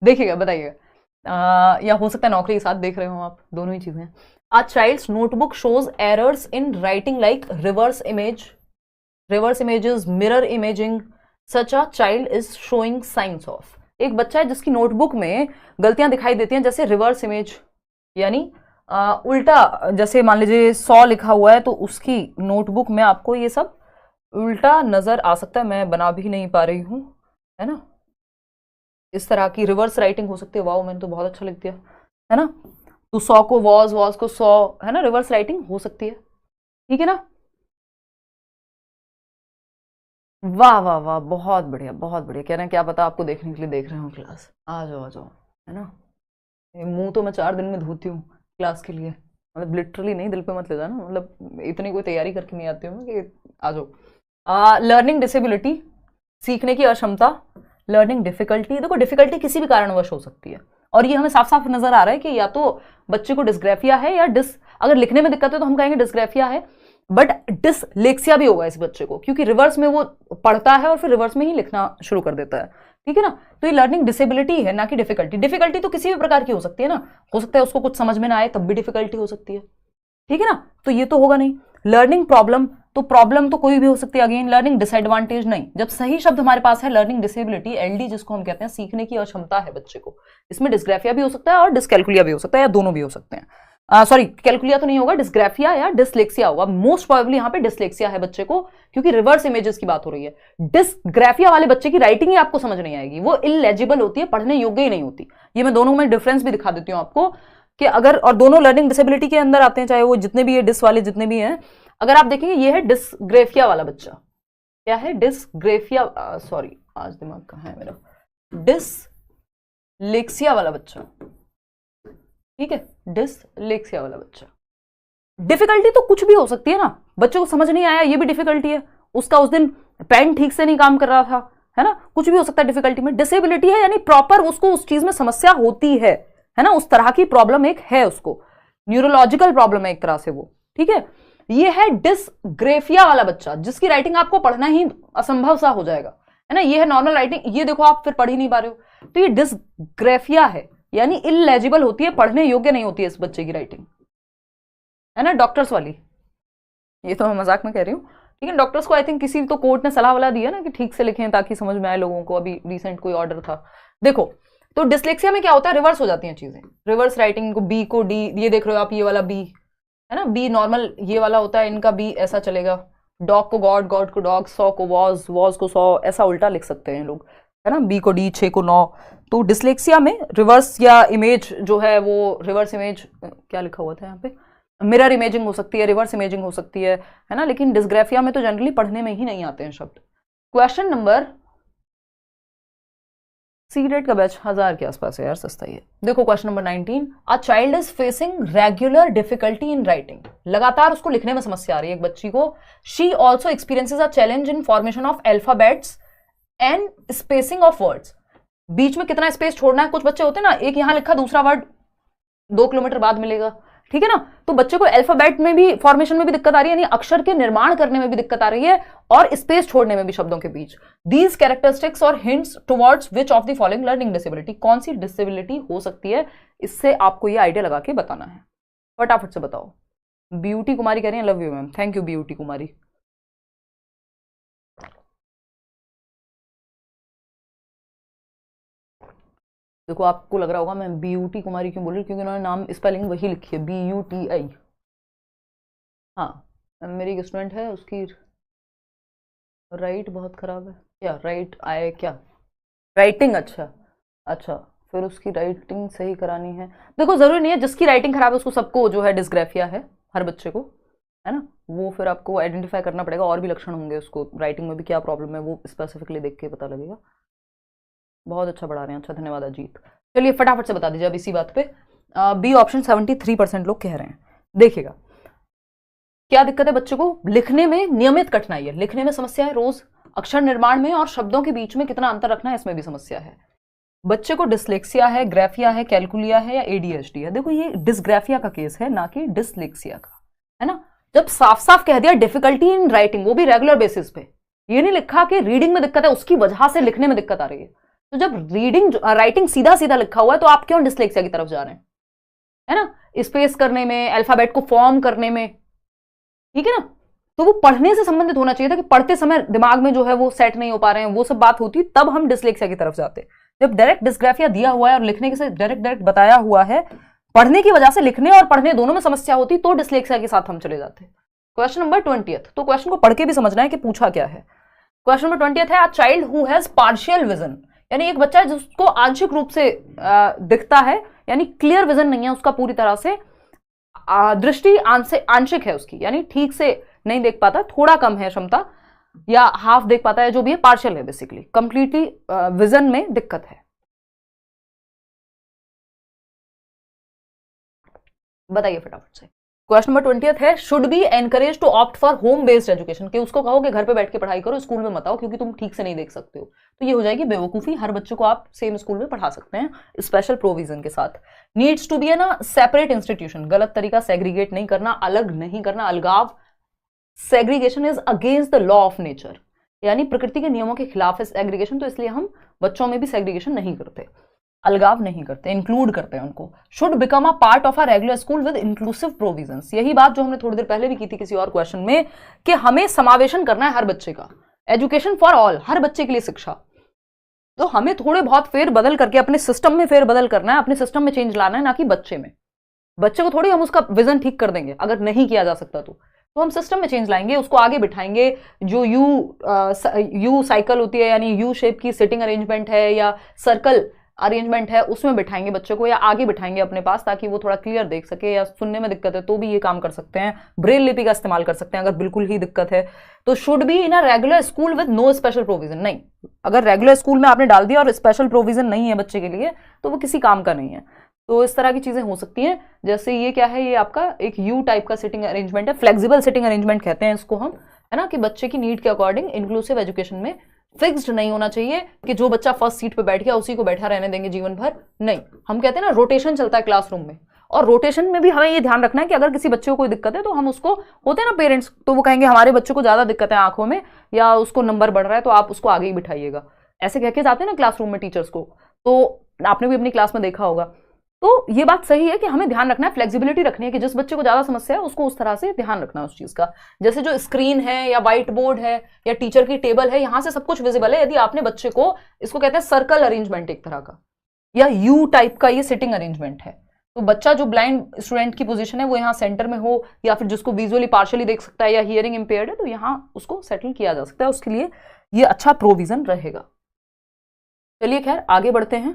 देखिएगा बताइएगा, या हो सकता है नौकरी के साथ देख रहे हो आप, दोनों ही चीजें। A child's notebook shows errors in writing like reverse images, mirror imaging, such a child is showing signs of. एक बच्चा है जिसकी नोटबुक में गलतियां दिखाई देती हैं, जैसे रिवर्स इमेज यानी उल्टा, जैसे मान लीजिए 100 लिखा हुआ है तो उसकी नोटबुक में आपको ये सब उल्टा नजर आ सकता है। मैं बना भी नहीं पा रही हूँ, है ना, इस तरह की रिवर्स राइटिंग हो सकती है। वाओ मैंने तो बहुत अच्छा लिख दिया, है ना। तो 100 को वॉज को 100, है ना, रिवर्स राइटिंग हो सकती है, ठीक है ना। वाह वाह वाह, बहुत बढ़िया बहुत बढ़िया। कह रहे हैं क्या पता आपको देखने के लिए देख रहे हो क्लास, आ जाओ, है ना। मुंह तो मैं 4 दिन में धोती हूँ क्लास के लिए, मतलब लिटरली नहीं, दिल पे मत ले जाना, मतलब इतनी कोई तैयारी करके नहीं आती हूँ कि आ जाओ। लर्निंग डिसेबिलिटी, सीखने की अक्षमता, लर्निंग डिफिकल्टी। देखो डिफिकल्टी किसी भी कारणवश हो सकती है, और ये हमें साफ साफ नजर आ रहा है कि या तो बच्चे को डिस्ग्राफिया है या अगर लिखने में दिक्कत है तो हम कहेंगे डिस्ग्राफिया है, बट डिसलेक्सिया भी होगा इस बच्चे को, क्योंकि रिवर्स में वो पढ़ता है और फिर रिवर्स में ही लिखना शुरू कर देता है, ठीक है ना। तो ये लर्निंग डिसेबिलिटी है, ना कि डिफिकल्टी। डिफिकल्टी तो किसी भी प्रकार की हो सकती है ना, हो सकता है उसको कुछ समझ में ना आए तब भी डिफिकल्टी हो सकती है, ठीक है ना, तो ये तो होगा नहीं। लर्निंग प्रॉब्लम, तो प्रॉब्लम तो कोई भी हो सकती है अगेन। लर्निंग डिसएडवांटेज नहीं, जब सही शब्द हमारे पास है लर्निंग डिसेबिलिटी, एलडी जिसको हम कहते हैं, सीखने की अक्षमता है बच्चे को, इसमें डिस्ग्राफिया भी हो सकता है और डिसकैलकुलिया भी हो सकता है, या दोनों भी हो सकते हैं। सॉरी कैलकुलिया तो नहीं होगा, डिस्ग्राफिया या डिसलेक्सिया होगा। मोस्ट प्रोबेबली यहाँ पे डिसलेक्सिया है बच्चे को, क्योंकि रिवर्स इमेजेस की बात हो रही है। डिसग्राफिया वाले बच्चे की राइटिंग ही आपको समझ नहीं आएगी, वो इलेजिबल होती है, पढ़ने योग्य ही नहीं होती। ये मैं दोनों में डिफरेंस भी दिखा देती हूँ आपको कि अगर, और दोनों लर्निंग डिसेबिलिटी के अंदर आते हैं, चाहे वो जितने भी है डिस वाले जितने भी हैं। अगर आप देखेंगे ये है डिसग्राफिया वाला बच्चा, क्या है डिसग्राफिया, सॉरी आज दिमाग कहाँ है मेरा, डिसलेक्सिया वाला बच्चा, ठीक है, डिसलेक्सिया वाला बच्चा। डिफिकल्टी तो कुछ भी हो सकती है ना, बच्चे को समझ नहीं आया ये भी डिफिकल्टी है, उसका उस दिन पेन ठीक से नहीं काम कर रहा था, है ना, कुछ भी हो सकता है डिफिकल्टी में। डिसेबिलिटी है यानी प्रॉपर उसको उस चीज में समस्या होती है ना, उस तरह की प्रॉब्लम एक है उसको, न्यूरोलॉजिकल प्रॉब्लम है एक तरह से वो, ठीक है। ये है डिसग्राफिया वाला बच्चा, जिसकी राइटिंग आपको पढ़ना ही असंभव सा हो जाएगा, है ना। ये है नॉर्मल राइटिंग, ये देखो आप फिर पढ़ ही नहीं पा रहे हो। तो ये डिस्ग्राफिया है, यानी इलेजिबल होती है, पढ़ने योग्य नहीं होती है इस बच्चे की राइटिंग, है ना, डॉक्टर्स वाली। ये तो मैं मजाक में कह रही हूँ, लेकिन डॉक्टर्स को आई थिंक किसी तो कोर्ट ने सलाह वाला दिया ना कि ठीक से लिखें ताकि समझ में आए लोगों को, अभी रिसेंट कोई ऑर्डर था। देखो तो डिसलेक्सिया में क्या होता है, रिवर्स हो जाती हैं चीजें, रिवर्स राइटिंग को बी को डी, ये देख रहे हो आप, ये वाला बी है ना, बी नॉर्मल ये वाला होता है, इनका बी ऐसा चलेगा, डॉग को गॉड, गॉड को डॉग, सौ को वॉज, वॉज को सौ, ऐसा उल्टा लिख सकते हैं लोग, है ना, बी को डी, 6 को 9। तो डिसलेक्सिया में रिवर्स या इमेज जो है वो रिवर्स इमेज, क्या लिखा हुआ था यहाँ पे, मिरर इमेजिंग हो सकती है, रिवर्स इमेजिंग हो सकती है ना, लेकिन डिस्ग्राफिया में तो जनरली पढ़ने में ही नहीं आते हैं शब्द। क्वेश्चन नंबर, सी रेट का बैच 1000 के आसपास है यार, सस्ता ही है। देखो question number 19, a child is facing regular difficulty in writing, लगातार उसको लिखने में समस्या आ रही है एक बच्ची को। She also experiences a challenge in formation of alphabets and spacing of words, बीच में कितना स्पेस छोड़ना है, कुछ बच्चे होते हैं ना, एक यहां लिखा दूसरा वर्ड 2 किलोमीटर बाद मिलेगा, ठीक है ना, तो बच्चे को अल्फाबेट में भी फॉर्मेशन में भी दिक्कत आ रही है, यानी अक्षर के निर्माण करने में भी दिक्कत आ रही है और स्पेस छोड़ने में भी शब्दों के बीच। दीज कैरेक्टरिस्टिक्स और hints towards which of the following learning disability, कौन सी डिसेबिलिटी हो सकती है, इससे आपको ये आइडिया लगा के बताना है, फटाफट से बताओ। ब्यूटी कुमारी कह रही है, love you ma'am, thank you Beauty Kumari. देखो आपको लग रहा होगा मैं ब्यूटी कुमारी क्यों बोल रही हूँ, क्योंकि उन्होंने नाम स्पेलिंग वही लिखी है, BUTI। हाँ मेरी एक स्टूडेंट है, उसकी राइट बहुत खराब है, क्या राइट आए, क्या राइटिंग, अच्छा अच्छा, फिर उसकी राइटिंग सही करानी है। देखो जरूरी नहीं है जिसकी राइटिंग खराब है उसको सबको जो है डिस्ग्राफिया है, हर बच्चे को, है ना, वो फिर आपको आइडेंटिफाई करना पड़ेगा, और भी लक्षण होंगे उसको, राइटिंग में भी क्या प्रॉब्लम है वो स्पेसिफिकली देख के पता लगेगा। बहुत अच्छा पढ़ा रहे हैं, अच्छा धन्यवाद अजीत। चलिए फटाफट से बता दीजिए अब इसी बात पे। बी ऑप्शन 73% लोग कह रहे हैं। देखिएगा क्या दिक्कत है बच्चे को, लिखने में नियमित कठिनाई है, लिखने में समस्या है रोज, अक्षर निर्माण में और शब्दों के बीच में कितना अंतर रखना है इसमें भी समस्या है। बच्चे को डिसलेक्सिया है, ग्राफिया है, कैलकुलिया है या ADHD है। देखो ये डिसग्राफिया का केस है ना कि डिसलेक्सिया का, है ना। जब साफ साफ कह दिया डिफिकल्टी इन राइटिंग, वो भी रेगुलर बेसिस पे, ये नहीं लिखा कि रीडिंग में दिक्कत है उसकी वजह से लिखने में दिक्कत आ रही है। तो जब रीडिंग राइटिंग सीधा सीधा लिखा हुआ है तो आप क्यों डिसलेक्सिया की तरफ जा रहे हैं, है ना, स्पेस करने में, अल्फाबेट को फॉर्म करने में, ठीक है ना। तो वो पढ़ने से संबंधित होना चाहिए था कि पढ़ते समय दिमाग में जो है वो सेट नहीं हो पा रहे हैं, वो सब बात होती तब हम डिसलेक्सिया की तरफ जाते। जब डायरेक्ट डिस्ग्राफिया दिया हुआ है और लिखने के से डायरेक्ट बताया हुआ है, पढ़ने की वजह से लिखने और पढ़ने दोनों में समस्या होती तो डिसलेक्सिया के साथ हम चले जाते। क्वेश्चन नंबर 20, तो क्वेश्चन को पढ़ के भी समझना है कि पूछा क्या है। क्वेश्चन नंबर 20 है, a child who has partial vision, यानी एक बच्चा है जिसको आंशिक रूप से दिखता है, यानी क्लियर विजन नहीं है उसका पूरी तरह से, दृष्टि आंशिक है उसकी, यानी ठीक से नहीं देख पाता, थोड़ा कम है क्षमता, या हाफ देख पाता है, जो भी है पार्शियल है, बेसिकली कंप्लीटली विजन में दिक्कत है। बताइए फटाफट से। क्वेश्चन नंबर 20 है, should be encourage to opt for home based education, कि उसको कहो कि घर पे बैठ के पढ़ाई करो, स्कूल में मत आओ क्योंकि तुम ठीक से नहीं देख सकते हो। तो ये हो जाएगी बेवकूफी, हर बच्चे को आप सेम स्कूल में पढ़ा सकते हैं स्पेशल प्रोविजन के साथ। नीड्स टू बी ए ना सेपरेट इंस्टीट्यूशन, गलत तरीका, सेग्रीगेट नहीं करना, अलग नहीं करना, अलगाव, segregation is against the law of nature, यानी प्रकृति के नियमों के खिलाफ है सेग्रीगेशन, तो इसलिए हम बच्चों में भी सेग्रीगेशन नहीं करते, अलगाव नहीं करते, इंक्लूड करते हैं उनको। Should become a part of a regular school with inclusive provisions, यही बात जो हमने थोड़ी देर पहले भी की थी किसी और क्वेश्चन में, कि हमें समावेशन करना है हर बच्चे का, एजुकेशन फॉर ऑल, हर बच्चे के लिए शिक्षा। तो हमें थोड़े बहुत फेर बदल करके अपने सिस्टम में फेर बदल करना है, अपने सिस्टम में चेंज लाना है, ना कि बच्चे में। बच्चे को थोड़ी हम उसका विजन ठीक कर देंगे अगर नहीं किया जा सकता तो हम सिस्टम में चेंज लाएंगे, उसको आगे बिठाएंगे, जो यू साइकिल होती है, यानी यू शेप की सिटिंग अरेंजमेंट है या सर्कल अरेंजमेंट है, उसमें बिठाएंगे बच्चे को, या आगे बिठाएंगे अपने पास, ताकि वो थोड़ा क्लियर देख सके, या सुनने में दिक्कत है तो भी ये काम कर सकते हैं, ब्रेल लिपि का इस्तेमाल कर सकते हैं अगर बिल्कुल ही दिक्कत है तो। Should be in a regular school with no special provision, नहीं, अगर रेगुलर स्कूल में आपने डाल दिया और स्पेशल प्रोविजन नहीं है बच्चे के लिए तो वो किसी काम का नहीं है। तो इस तरह की चीजें हो सकती हैं, जैसे ये क्या है, ये आपका एक यू टाइप का सिटिंग अरेंजमेंट है, फ्लेक्सिबल सिटिंग अरेंजमेंट कहते हैं इसको हम, है ना, कि बच्चे की नीड के अकॉर्डिंग इंक्लूसिव एजुकेशन में फिक्स्ड नहीं होना चाहिए कि जो बच्चा फर्स्ट सीट पे बैठ गया उसी को बैठा रहने देंगे जीवन भर, नहीं। हम कहते हैं ना रोटेशन चलता है क्लासरूम में, और रोटेशन में भी हमें ये ध्यान रखना है कि अगर किसी बच्चे को कोई दिक्कत है तो हम उसको, होते हैं ना पेरेंट्स, तो वो कहेंगे हमारे बच्चे को ज्यादा दिक्कत है आंखों में या उसको नंबर बढ़ रहा है तो आप उसको आगे ही बिठाइएगा, ऐसे कह के जाते हैं ना क्लासरूम में टीचर्स को, तो आपने भी अपनी क्लास में देखा होगा। तो ये बात सही है कि हमें ध्यान रखना है, फ्लेक्सिबिलिटी रखनी है कि जिस बच्चे को ज्यादा समस्या है उसको उस तरह से ध्यान रखना है उस चीज का। जैसे जो स्क्रीन है या व्हाइट बोर्ड है या टीचर की टेबल है, यहां से सब कुछ विजिबल है। यदि आपने बच्चे को, इसको कहते हैं सर्कल अरेंजमेंट एक तरह का, या यू टाइप का ये सिटिंग अरेंजमेंट है, तो बच्चा जो ब्लाइंड स्टूडेंट की पोजीशन है वो यहाँ सेंटर में हो, या फिर जिसको विजुअली पार्शियली देख सकता है या हियरिंग इंपेयर्ड है, तो यहाँ उसको सेटल किया जा सकता है। उसके लिए ये अच्छा प्रोविजन रहेगा। चलिए खैर आगे बढ़ते हैं।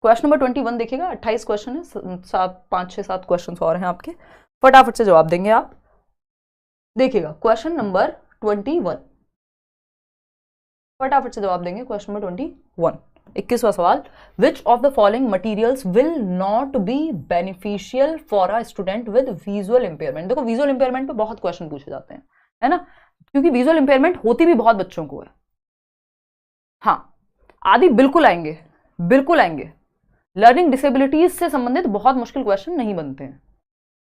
क्वेश्चन नंबर 21 देखिएगा, 28 क्वेश्चन है, 5, 6, 7 क्वेश्चन और हैं आपके, फटाफट से जवाब देंगे आप। देखिएगा क्वेश्चन नंबर 21, फटाफट से जवाब देंगे। क्वेश्चन नंबर 21, 21वां सवाल, which of the following materials will not be beneficial for a student with visual impairment. देखो विजुअल इंपेयरमेंट पे बहुत क्वेश्चन पूछे जाते हैं, है ना, क्योंकि विजुअल इंपेयरमेंट होती भी बहुत बच्चों को है। हाँ, आदि बिल्कुल आएंगे, बिल्कुल आएंगे। लर्निंग डिसेबिलिटीज से संबंधित बहुत मुश्किल क्वेश्चन नहीं बनते हैं।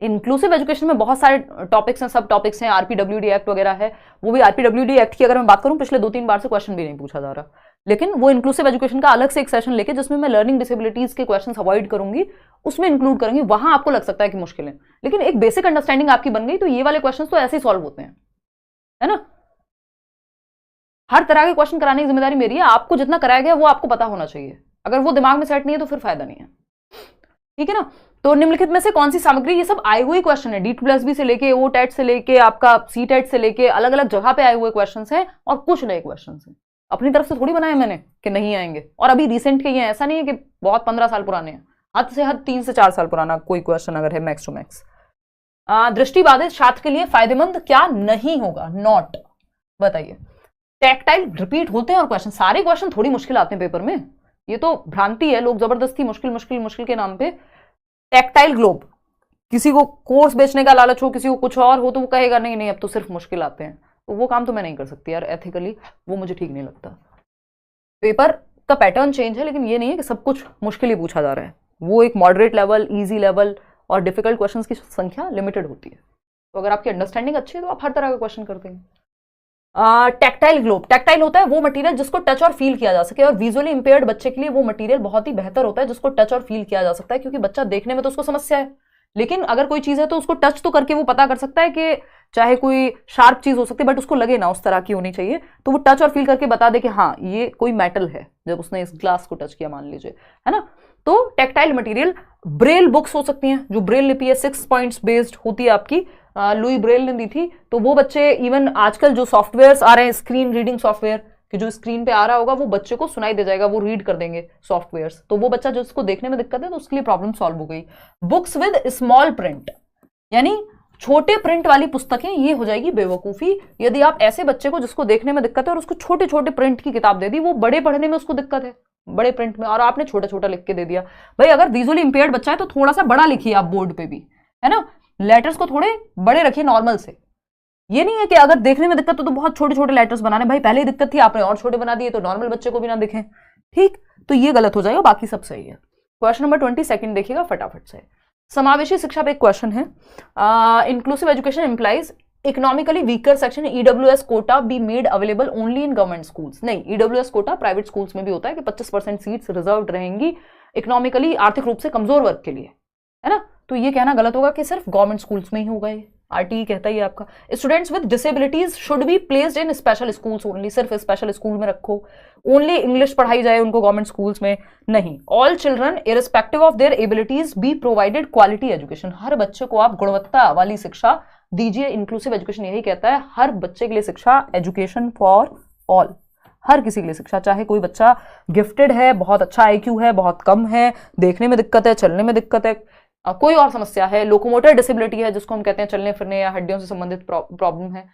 इंक्लूसिव एजुकेशन में बहुत सारे टॉपिक्स हैं, सब टॉपिक्स हैं, आरपीडब्ल्यूडी एक्ट वगैरह है, वो भी आरपीडब्ल्यूडी एक्ट की अगर मैं बात करूं पिछले 2-3 बार से क्वेश्चन भी नहीं पूछा जा रहा, लेकिन वो इंक्लूसिव एजुकेशन का अलग से एक सेशन लेके जिसमें मैं लर्निंग डिसेबिलिटीज के क्वेश्चन अवॉइड करूंगी, उसमें इंक्लूड करूंगी, वहां आपको लग सकता है कि मुश्किल है, लेकिन एक बेसिक अंडरस्टैंडिंग आपकी बन गई तो ये वाले क्वेश्चन तो ऐसे ही सॉल्व होते हैं, है ना। हर तरह के क्वेश्चन कराने की जिम्मेदारी मेरी है, आपको जितना कराया गया वो आपको पता होना चाहिए, अगर वो दिमाग में सेट नहीं है तो फिर फायदा नहीं है, ठीक है ना। तो निम्नलिखित में से कौन सी सामग्री, ये सब आए हुए क्वेश्चन है, D2+B से लेके ओ टेट से लेके आपका सी टेट से लेके अलग अलग जगह पे आए हुए क्वेश्चन हैं, और कुछ नए क्वेश्चन हैं, अपनी तरफ से थोड़ी बनाए मैंने कि नहीं आएंगे, और अभी रिसेंट के ये ऐसा नहीं है कि बहुत 15 साल पुराने हैं, हद से हद 3 से 4 साल पुराना कोई क्वेश्चन अगर है मैक्स टू मैक्स। दृष्टिबाधित छात्र के लिए फायदेमंद क्या नहीं होगा, नॉट, बताइए। टैक्टाइल रिपीट होते हैं और क्वेश्चन, सारे क्वेश्चन थोड़ी मुश्किल आते हैं पेपर में, ये तो भ्रांति है, लोग जबरदस्ती मुश्किल मुश्किल मुश्किल के नाम पे। टैक्टाइल ग्लोब, किसी को कोर्स बेचने का लालच हो, किसी को कुछ और हो, तो वो कहेगा नहीं नहीं अब तो सिर्फ मुश्किल आते हैं, तो वो काम तो मैं नहीं कर सकती यार, एथिकली वो मुझे ठीक नहीं लगता। पेपर का पैटर्न चेंज है, लेकिन ये नहीं है कि सब कुछ मुश्किल ही पूछा जा रहा है, वो एक मॉडरेट लेवल, ईजी लेवल और डिफिकल्ट क्वेश्चंस की संख्या लिमिटेड होती है, तो अगर आपकी अंडरस्टैंडिंग अच्छी है तो आप हर तरह का क्वेश्चन कर देंगे। टैक्टाइल ग्लोब, टैक्टाइल होता है वो मटेरियल जिसको टच और फील किया जा सके, और विजुअली इंपेयर्ड बच्चे के लिए वो मटेरियल बहुत ही बेहतर होता है जिसको टच और फील किया जा सकता है, क्योंकि बच्चा देखने में तो उसको समस्या है, लेकिन अगर कोई चीज है तो उसको टच तो करके वो पता कर सकता है कि चाहे कोई शार्प चीज हो सकती है बट उसको लगे ना उस तरह की होनी चाहिए, तो वो टच और फील करके बता दे कि हाँ ये कोई मेटल है जब उसने इस ग्लास को टच किया मान लीजिए, है ना। तो टैक्टाइल मटेरियल, ब्रेल बुक्स हो सकती हैं, जो ब्रेल लिपि है 6 पॉइंट्स बेस्ड होती है आपकी, लुई ब्रेल ने दी थी, तो वो बच्चे, इवन आजकल जो सॉफ्टवेयर्स आ रहे हैं स्क्रीन रीडिंग सॉफ्टवेयर, कि जो स्क्रीन पे आ रहा होगा वो बच्चे को सुनाई दे जाएगा, वो रीड कर देंगे सॉफ्टवेयर्स, तो वो बच्चा जो उसको देखने में दिक्कत है तो उसके लिए प्रॉब्लम सॉल्व हो गई। बुक्स विद स्मॉल प्रिंट, यानी छोटे प्रिंट वाली पुस्तकें, ये हो जाएगी बेवकूफी यदि आप ऐसे बच्चे को जिसको देखने में दिक्कत है और उसको छोटे छोटे प्रिंट की किताब दे दी, वो बड़े पढ़ने में उसको दिक्कत है बड़े प्रिंट में, और आपने छोटा छोटा लिख के दे दिया। भाई अगर विजुअली इंपेयर्ड बच्चा है तो थोड़ा सा बड़ा लिखिए आप बोर्ड पे भी, है ना, लेटर्स को थोड़े बड़े रखिए नॉर्मल से, ये नहीं है कि अगर देखने में दिक्कत तो बहुत छोटे छोटे लेटर्स बनाने, भाई पहले ही दिक्कत थी आपने और छोटे बना दिए तो नॉर्मल बच्चे को भी ना दिखें, ठीक, तो ये गलत हो जाएगा, बाकी सब सही है। क्वेश्चन नंबर 22 देखिएगा फटाफट से। समावेशी शिक्षा पे एक क्वेश्चन है, inclusive education implies economically weaker section EWS quota be made available only in government schools. नहीं, EWS कोटा प्राइवेट स्कूल्स में भी होता है कि 25% सीट्स रिजर्व रहेंगी इकोनॉमिकली आर्थिक रूप से कमजोर वर्ग के लिए, है ना, तो ये कहना गलत होगा कि सिर्फ गवर्नमेंट स्कूल्स में ही होगा, ये RTE कहता ही है आपका। Students with disabilities should be placed in special schools only, सिर्फ स्पेशल स्कूल में रखो, ओनली इंग्लिश पढ़ाई जाए उनको गवर्नमेंट स्कूल्स में नहीं। All children irrespective of their abilities be provided quality education, हर बच्चे को आप गुणवत्ता वाली शिक्षा दीजिए, इंक्लूसिव एजुकेशन यही कहता है, हर बच्चे के लिए शिक्षा, एजुकेशन फॉर ऑल, हर किसी के लिए शिक्षा, चाहे कोई बच्चा गिफ्टेड है, बहुत अच्छा IQ है, बहुत कम है, देखने में दिक्कत है, चलने में दिक्कत है, कोई और समस्या है, लोकोमोटर डिसेबिलिटी है जिसको हम कहते हैं चलने फिरने या हड्डियों से संबंधित प्रॉब्लम है।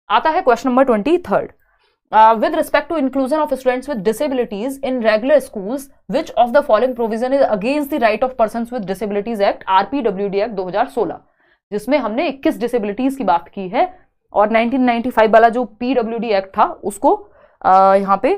आता है question number 23, with respect to inclusion of students with disabilities in regular schools, which of the following provision is against the right of persons with disabilities act RPWD Act 2016, जिसमें हमने 21 डिसेबिलिटीज की बात की है, और 1995 वाला जो PWD एक्ट था उसको यहाँ पे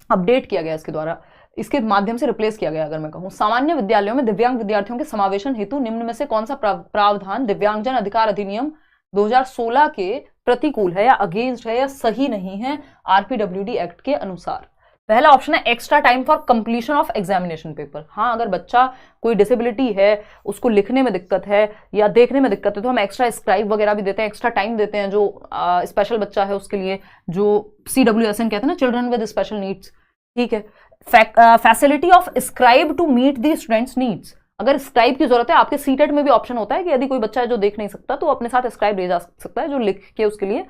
अपडेट किया गया इसके द्वारा, इसके माध्यम से रिप्लेस किया गया। अगर मैं कहूँ, सामान्य विद्यालयों में दिव्यांग विद्यार्थियों के समावेशन हेतु निम्न में से कौन सा प्रावधान दिव्यांगजन अधिकार अधिनियम 2016 के प्रतिकूल है या अगेंस्ट है या सही नहीं है RPWD एक्ट के अनुसार। पहला ऑप्शन है extra time for completion of examination paper. हाँ, अगर बच्चा कोई डिसेबिलिटी है, उसको लिखने में दिक्कत है या देखने में दिक्कत है, तो हम एक्स्ट्रा स्क्राइब वगैरह भी देते हैं, एक्स्ट्रा टाइम देते हैं जो स्पेशल बच्चा है उसके लिए, जो CWSN कहते हैं ना, चिल्ड्रन विद स्पेशल नीड्स। ठीक है, facility of scribe to meet the students needs. अगर स्क्राइब की जरूरत है, आपके सीटेट में भी ऑप्शन होता है कि यदि कोई बच्चा है जो देख नहीं सकता तो अपने साथ स्क्राइब ले जा सकता है जो लिख के उसके लिए,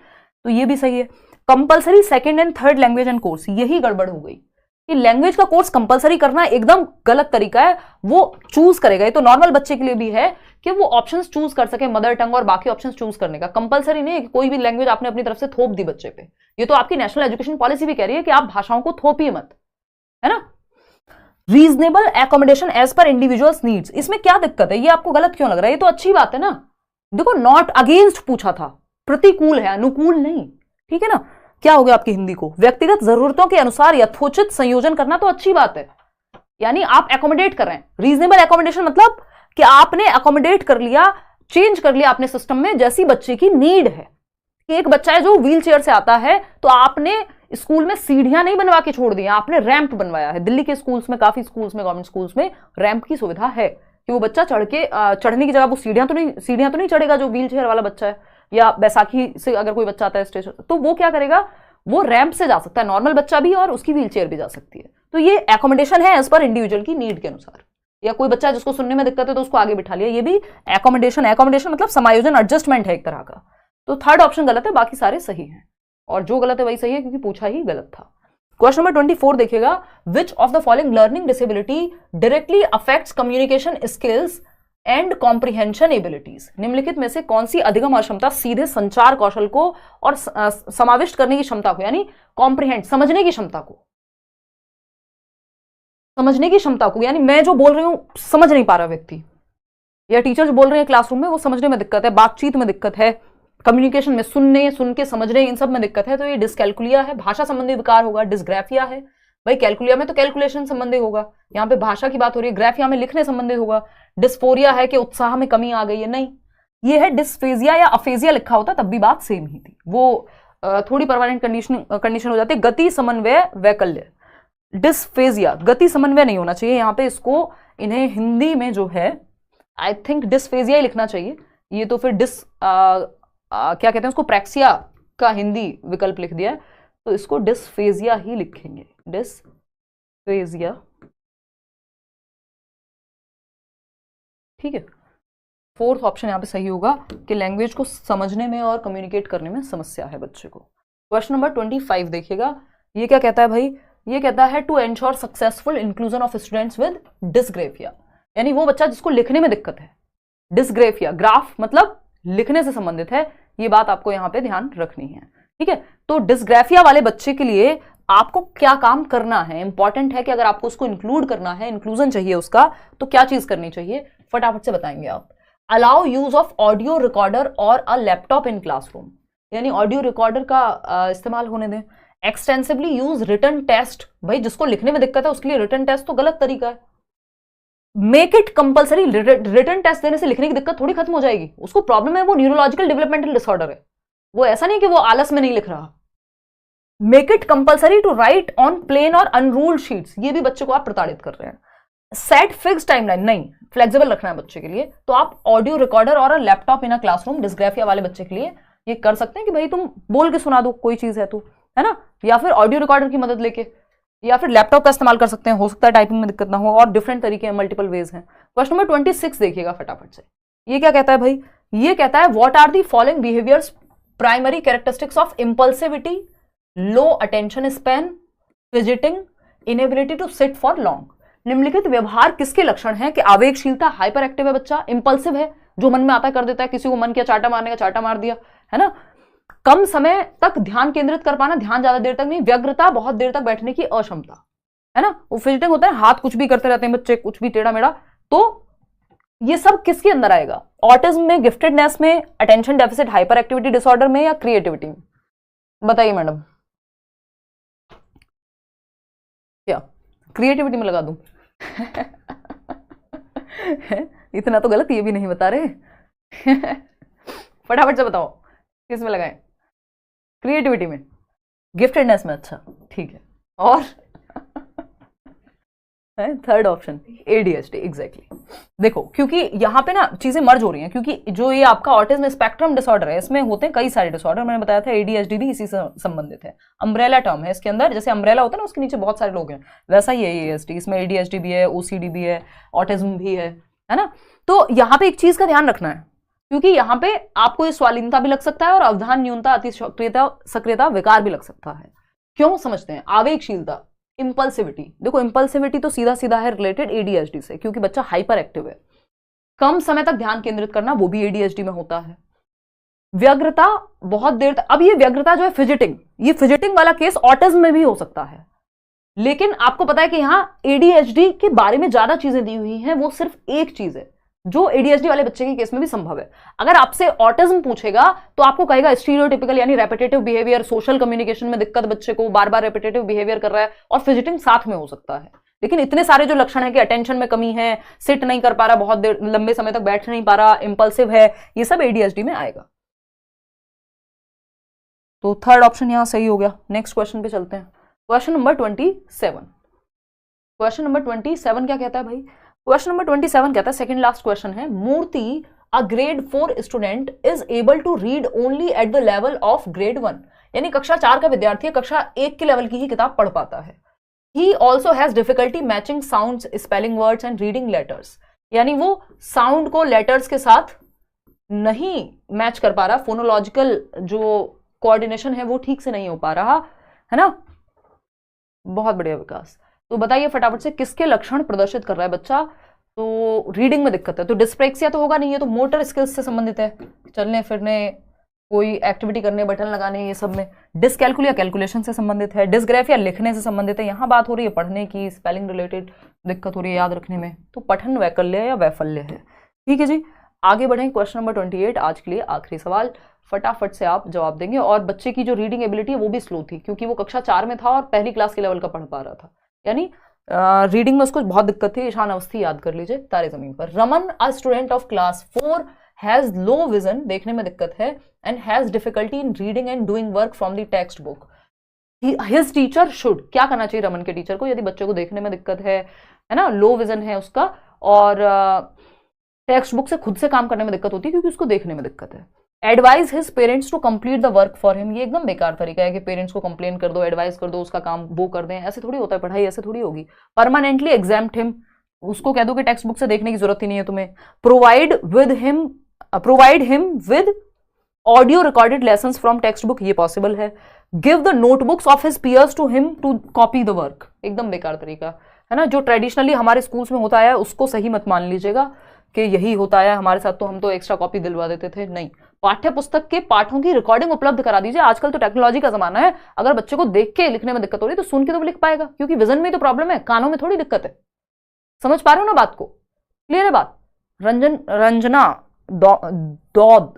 तो ये भी सही है। Compulsory second and third language and course, यही गड़बड़ हो गई कि लैंग्वेज का कोर्स कंपलसरी करना एकदम गलत तरीका है। वो चूज करेगा, ये तो नॉर्मल बच्चे के लिए भी है कि वो ऑप्शंस चूज कर सके, मदर टंग और बाकी ऑप्शंस चूज करने का। कंपलसरी नहीं है कि कोई भी लैंग्वेज आपने अपनी तरफ से थोप दी बच्चे पे। ये तो आपकी नेशनल एजुकेशन पॉलिसी भी कह रही है कि आप भाषाओं को थोपिए मत, है ना। Reasonable accommodation as per individuals needs, इसमें क्या दिक्कत है? ये आपको गलत क्यों लग रहा है? ये तो अच्छी बात है ना। देखो, नॉट अगेंस्ट पूछा था, प्रतिकूल है, अनुकूल नहीं। ठीक है ना। क्या हो गया आपकी हिंदी को? व्यक्तिगत जरूरतों के अनुसार यथोचित संयोजन करना तो अच्छी बात है, यानी आप एकोमोडेट कर रहे हैं। रीजनेबल एकोमोडेशन मतलब कि आपने एकोमोडेट कर लिया, चेंज कर लिया अपने सिस्टम में जैसी बच्चे की नीड है। एक बच्चा है जो व्हील चेयर से आता है, तो आपने स्कूल में सीढ़ियां नहीं बनवा के छोड़ दी, आपने रैंप बनवाया है। दिल्ली के स्कूल्स में, काफी स्कूल्स में, गवर्नमेंट स्कूल्स में रैंप की सुविधा है कि वो बच्चा चढ़ने की जगह वो सीढ़ियां तो नहीं चढ़ेगा जो व्हील चेयर वाला बच्चा है। या बैसाखी से अगर कोई बच्चा आता है स्टेशन, तो वो क्या करेगा, वो रैंप से जा सकता है, नॉर्मल बच्चा भी और उसकी व्हील चेयर भी जा सकती है। तो ये एकोमोडेशन है एज पर इंडिविजुअल की नीड के अनुसार। या कोई बच्चा जिसको सुनने में दिक्कत है तो उसको आगे बिठा लिया, ये भी एकोमोडेशन। एकोमोडेशन मतलब समायोजन, एडजस्टमेंट है एक तरह का। तो थर्ड ऑप्शन गलत है, बाकी सारे सही हैं, और जो गलत है वही सही है क्योंकि पूछा ही गलत था। क्वेश्चन नंबर 24 देखिएगा, which of the following learning disability directly affects communication skills and comprehension abilities. निम्नलिखित में से कौन सी अधिगम अक्षमता सीधे संचार कौशल को और समाविष्ट करने की क्षमता को, यानी कॉम्प्रिहेंड, समझने की क्षमता को, यानी मैं जो बोल रही हूं समझ नहीं पा रहा व्यक्ति, या टीचर जो बोल रहे हैं क्लासरूम में वो समझने में दिक्कत है, बातचीत में दिक्कत है, कम्युनिकेशन में सुन के समझने, इन सब में दिक्कत है, तो ये डिसकैलकुलिया है, भाषा संबंधी विकार होगा। डिसग्राफिया है भाई, कैलकुलिया में तो कैलकुलेशन संबंधी होगा, यहाँ पे भाषा की बात हो रही है। ग्राफिया में लिखने संबंधी होगा। डिस्फोरिया है कि उत्साह में कमी आ गई है, नहीं, ये है डिस्फेजिया या अफेजिया लिखा होता तब भी बात सेम ही थी, वो थोड़ी परमानेंट कंडीशन हो जाती है। गति समन्वय वैकल्य, डिस्फेजिया, गति समन्वय नहीं होना चाहिए यहाँ पे, इसको इन्हें हिंदी में जो है आई थिंक डिस्फेजिया ही लिखना चाहिए। ये तो फिर क्या कहते हैं उसको, प्रैक्सिया का हिंदी विकल्प लिख दिया है, तो इसको डिस्फेजिया ही लिखेंगे, डिस्फेजिया। ठीक है, फोर्थ ऑप्शन यहाँ पे सही होगा कि लैंग्वेज को समझने में और कम्युनिकेट करने में समस्या है बच्चे को। क्वेश्चन नंबर 25 देखिएगा, ये क्या कहता है भाई? ये कहता है to ensure successful inclusion of students with dysgraphia, यानी वो बच्चा जिसको लिखने में दिक्कत है। डिस्ग्राफिया, ग्राफ मतलब लिखने से संबंधित है, ये बात आपको यहाँ पे ध्यान रखनी है। ठीक है, तो डिस्ग्राफिया वाले बच्चे के लिए आपको क्या काम करना है, इंपॉर्टेंट है कि अगर आपको उसको इंक्लूड करना है, इंक्लूजन चाहिए उसका, तो क्या चीज करनी चाहिए, फटाफट से बताएंगे आप। Allow use of audio recorder और अ लैपटॉप इन क्लासरूम, यानी ऑडियो रिकॉर्डर का इस्तेमाल होने दें। एक्सटेंसिवली यूज रिटन टेस्ट, भाई जिसको लिखने में दिक्कत है उसके लिए रिटन टेस्ट तो गलत तरीका है। Make it compulsory, written test देने से लिखने की दिक्कत थोड़ी खत्म हो जाएगी, उसको प्रॉब्लम है, वो न्यूरोलॉजिकल डेवलपमेंटल डिसऑर्डर है, वो ऐसा नहीं कि वो आलस में नहीं लिख रहा। Make it compulsory to write on plain और अनरूल्ड शीट्स, ये भी बच्चे को आप प्रताड़ित कर रहे हैं। सेट फिक्स टाइमलाइन, नहीं, फ्लेक्सिबल रखना है बच्चे के लिए, तो आप ऑडियो रिकॉर्डर और laptop in a classroom dysgraphia वाले बच्चे के लिए ये कर सकते हैं कि भाई तुम बोल के सुना दो कोई चीज है तो, है ना, या फिर ऑडियो रिकॉर्डर की मदद लेके, या फिर लैपटॉप का इस्तेमाल कर सकते हैं, हो सकता है टाइपिंग में दिक्कत ना हो, और डिफरेंट तरीके हैं, मल्टीपल वेज हैं। क्वेश्चन नंबर 26 देखिएगा फटाफट से, ये क्या कहता है भाई? ये कहता है what are the following behaviours primary characteristics of impulsivity, low attention span, fidgeting, inability to sit for long. निम्नलिखित व्यवहार किसके लक्षण हैं कि आवेगशीलता, हाइपर एक्टिव है बच्चा, इंपल्सिव है, जो मन में आता कर देता है, किसी को मन किया चाटा मारने का चाटा मार दिया, है ना, कम समय तक ध्यान केंद्रित कर पाना, ध्यान ज्यादा देर तक नहीं, व्यग्रता, बहुत देर तक बैठने की अक्षमता, है ना, वो फिजिटिंग होता है, हाथ कुछ भी करते रहते हैं बच्चे, कुछ भी टेढ़ा मेढ़ा, तो ये सब किसके अंदर आएगा? ऑटिज्म में, गिफ्टेडनेस में, attention deficit hyper activity disorder में, या क्रिएटिविटी में? बताइए मैडम, क्या क्रिएटिविटी में लगा दूं? इतना तो गलत ये भी नहीं बता रहे। फटाफट से बताओ किस में लगाएं? क्रिएटिविटी में, गिफ्टेडनेस में, अच्छा ठीक है, और है थर्ड ऑप्शन ADHD एग्जैक्टली। देखो क्योंकि यहाँ पे ना चीजें मर्ज हो रही हैं, क्योंकि जो ये आपका ऑटिज्म स्पेक्ट्रम डिसऑर्डर है इसमें होते हैं कई सारे डिसऑर्डर, मैंने बताया था ADHD भी इसी से संबंधित है। अम्ब्रेला टर्म है इसके अंदर, जैसे अम्ब्रेला होता है ना उसके नीचे बहुत सारे लोग हैं, वैसा ही है ADHD, इसमें ADHD भी है, OCD भी है, ऑटिज्म भी है ना। तो यहाँ पे एक चीज का ध्यान रखना है, क्योंकि यहाँ पे आपको ये स्वालीनता भी लग सकता है और अवधान न्यूनता, अति सक्रियता विकार भी लग सकता है। क्यों समझते हैं? आवेगशीलता, इंपल्सिविटी। देखो इंपल्सिविटी तो सीधा सीधा है रिलेटेड ADHD से, क्योंकि बच्चा हाइपर एक्टिव है। कम समय तक ध्यान केंद्रित करना, वो भी ADHD में होता है। व्यग्रता, बहुत देर तक, अब ये व्यग्रता जो है फिजिटिंग, ये फिजिटिंग वाला केस ऑटिज्म में भी हो सकता है, लेकिन आपको पता है कि यहां ADHD के बारे में ज्यादा चीजें दी हुई हैं, वो सिर्फ एक चीज है जो ADHD वाले बच्चे के केस में भी संभव है। अगर आपसे ऑटिज्म पूछेगा तो आपको कहेगा स्टीरियोटिपिकल यानी रेपिटेटिव बिहेवियर, सोशल कम्युनिकेशन में दिक्कत, बच्चे को बार बार रेपिटेटिव बिहेवियर कर रहा है, और फिजिटिंग साथ में हो सकता है। लेकिन इतने सारे जो लक्षण है कि अटेंशन में कमी है, सिट नहीं कर पा रहा, बहुत देर लंबे समय तक बैठ नहीं पा रहा, इंपल्सिव है, ये सब ADHD में आएगा। तो थर्ड ऑप्शन यहां सही हो गया। नेक्स्ट क्वेश्चन पे चलते हैं। Question number 27। क्वेश्चन नंबर 27 क्या कहता है भाई? क्वेश्चन नंबर 27 कहता है, सेकंड लास्ट क्वेश्चन है, Murti a grade 4 student is able to read only at the level of grade 1, यानी कक्षा 4 का विद्यार्थी कक्षा 1 के लेवल की ही किताब पढ़ पाता है। He also has difficulty matching sounds, spelling words and reading letters, यानी वो साउंड को लेटर्स के साथ नहीं मैच कर पा रहा, फोनोलॉजिकल जो कोऑर्डिनेशन है वो ठीक से नहीं हो पा रहा है ना। बहुत बढ़िया विकास। तो बताइए फटाफट से किसके लक्षण प्रदर्शित कर रहा है बच्चा? तो रीडिंग में दिक्कत है, तो डिस्प्रेक्सिया तो होगा नहीं, है तो मोटर स्किल्स से संबंधित है, चलने फिरने, कोई एक्टिविटी करने, बटन लगाने, ये सब में। डिसकैलकुलिया कैलकुलेशन से संबंधित है। डिसग्राफिया लिखने से संबंधित है। यहाँ बात हो रही है पढ़ने की, स्पेलिंग रिलेटेड दिक्कत हो रही है याद रखने में, तो पठन वैकल्य या वैफल्य है। ठीक है जी, आगे बढ़ें। क्वेश्चन नंबर 28 आज के लिए आखिरी सवाल, फटाफट से आप जवाब देंगे। और बच्चे की जो रीडिंग एबिलिटी है वो भी स्लो थी, क्योंकि वो कक्षा 4 में था और पहली क्लास के लेवल का पढ़ पा रहा था, यानी रीडिंग में उसको बहुत दिक्कत थी। ईशान अवस्थी याद कर लीजिए, तारे जमीन पर। Raman a student of class 4 has low vision, देखने में दिक्कत है, and has difficulty in reading and doing work from the text book. His teacher should, क्या करना चाहिए रमन के टीचर को, यदि बच्चे को देखने में दिक्कत है ना, लो विजन है उसका, और टेक्स्ट बुक से खुद से काम करने में दिक्कत होती है क्योंकि उसको देखने में दिक्कत है। Advise his parents to complete the work for him, ये एकदम बेकार तरीका है कि पेरेंट्स को कंप्लेन कर दो, एडवाइस कर दो, उसका काम वो कर दें, ऐसे थोड़ी होता है, पढ़ाई ऐसे थोड़ी होगी। परमानेंटली एग्जाम्प्ट हिम, उसको कह दो कि टेक्स्ट बुक से देखने की जरूरत ही नहीं है तुम्हें। Provide him with audio recorded lessons from text book, ये पॉसिबल है। Give the notebooks of his peers to him to copy the work, एकदम बेकार तरीका है ना, जो ट्रेडिशनली हमारे स्कूल्स में होता है उसको सही मत मान लीजिएगा कि यही होता है हमारे साथ, तो हम तो एक्स्ट्रा कॉपी दिलवा देते थे, नहीं। पाठ्य पुस्तक के पाठों की रिकॉर्डिंग उपलब्ध करा दीजिए, आजकल तो टेक्नोलॉजी का जमाना है, अगर बच्चे को देख के लिखने में दिक्कत हो रही है तो सुन के तो लिख पाएगा, क्योंकि विजन में तो प्रॉब्लम है, कानों में थोड़ी दिक्कत है। समझ पा रहे हो ना बात को? क्लियर है बात? रंजना दौद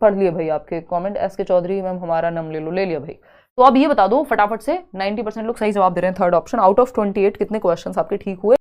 पढ़ लिए भाई आपके कमेंट। एस के चौधरी मैम हमारा नाम ले लो, ले लिया भाई। तो अब ये बता दो फटाफट से, 90% लोग सही जवाब दे रहे हैं थर्ड ऑप्शन। आउट ऑफ 28 कितने क्वेश्चंस आपके ठीक हुए?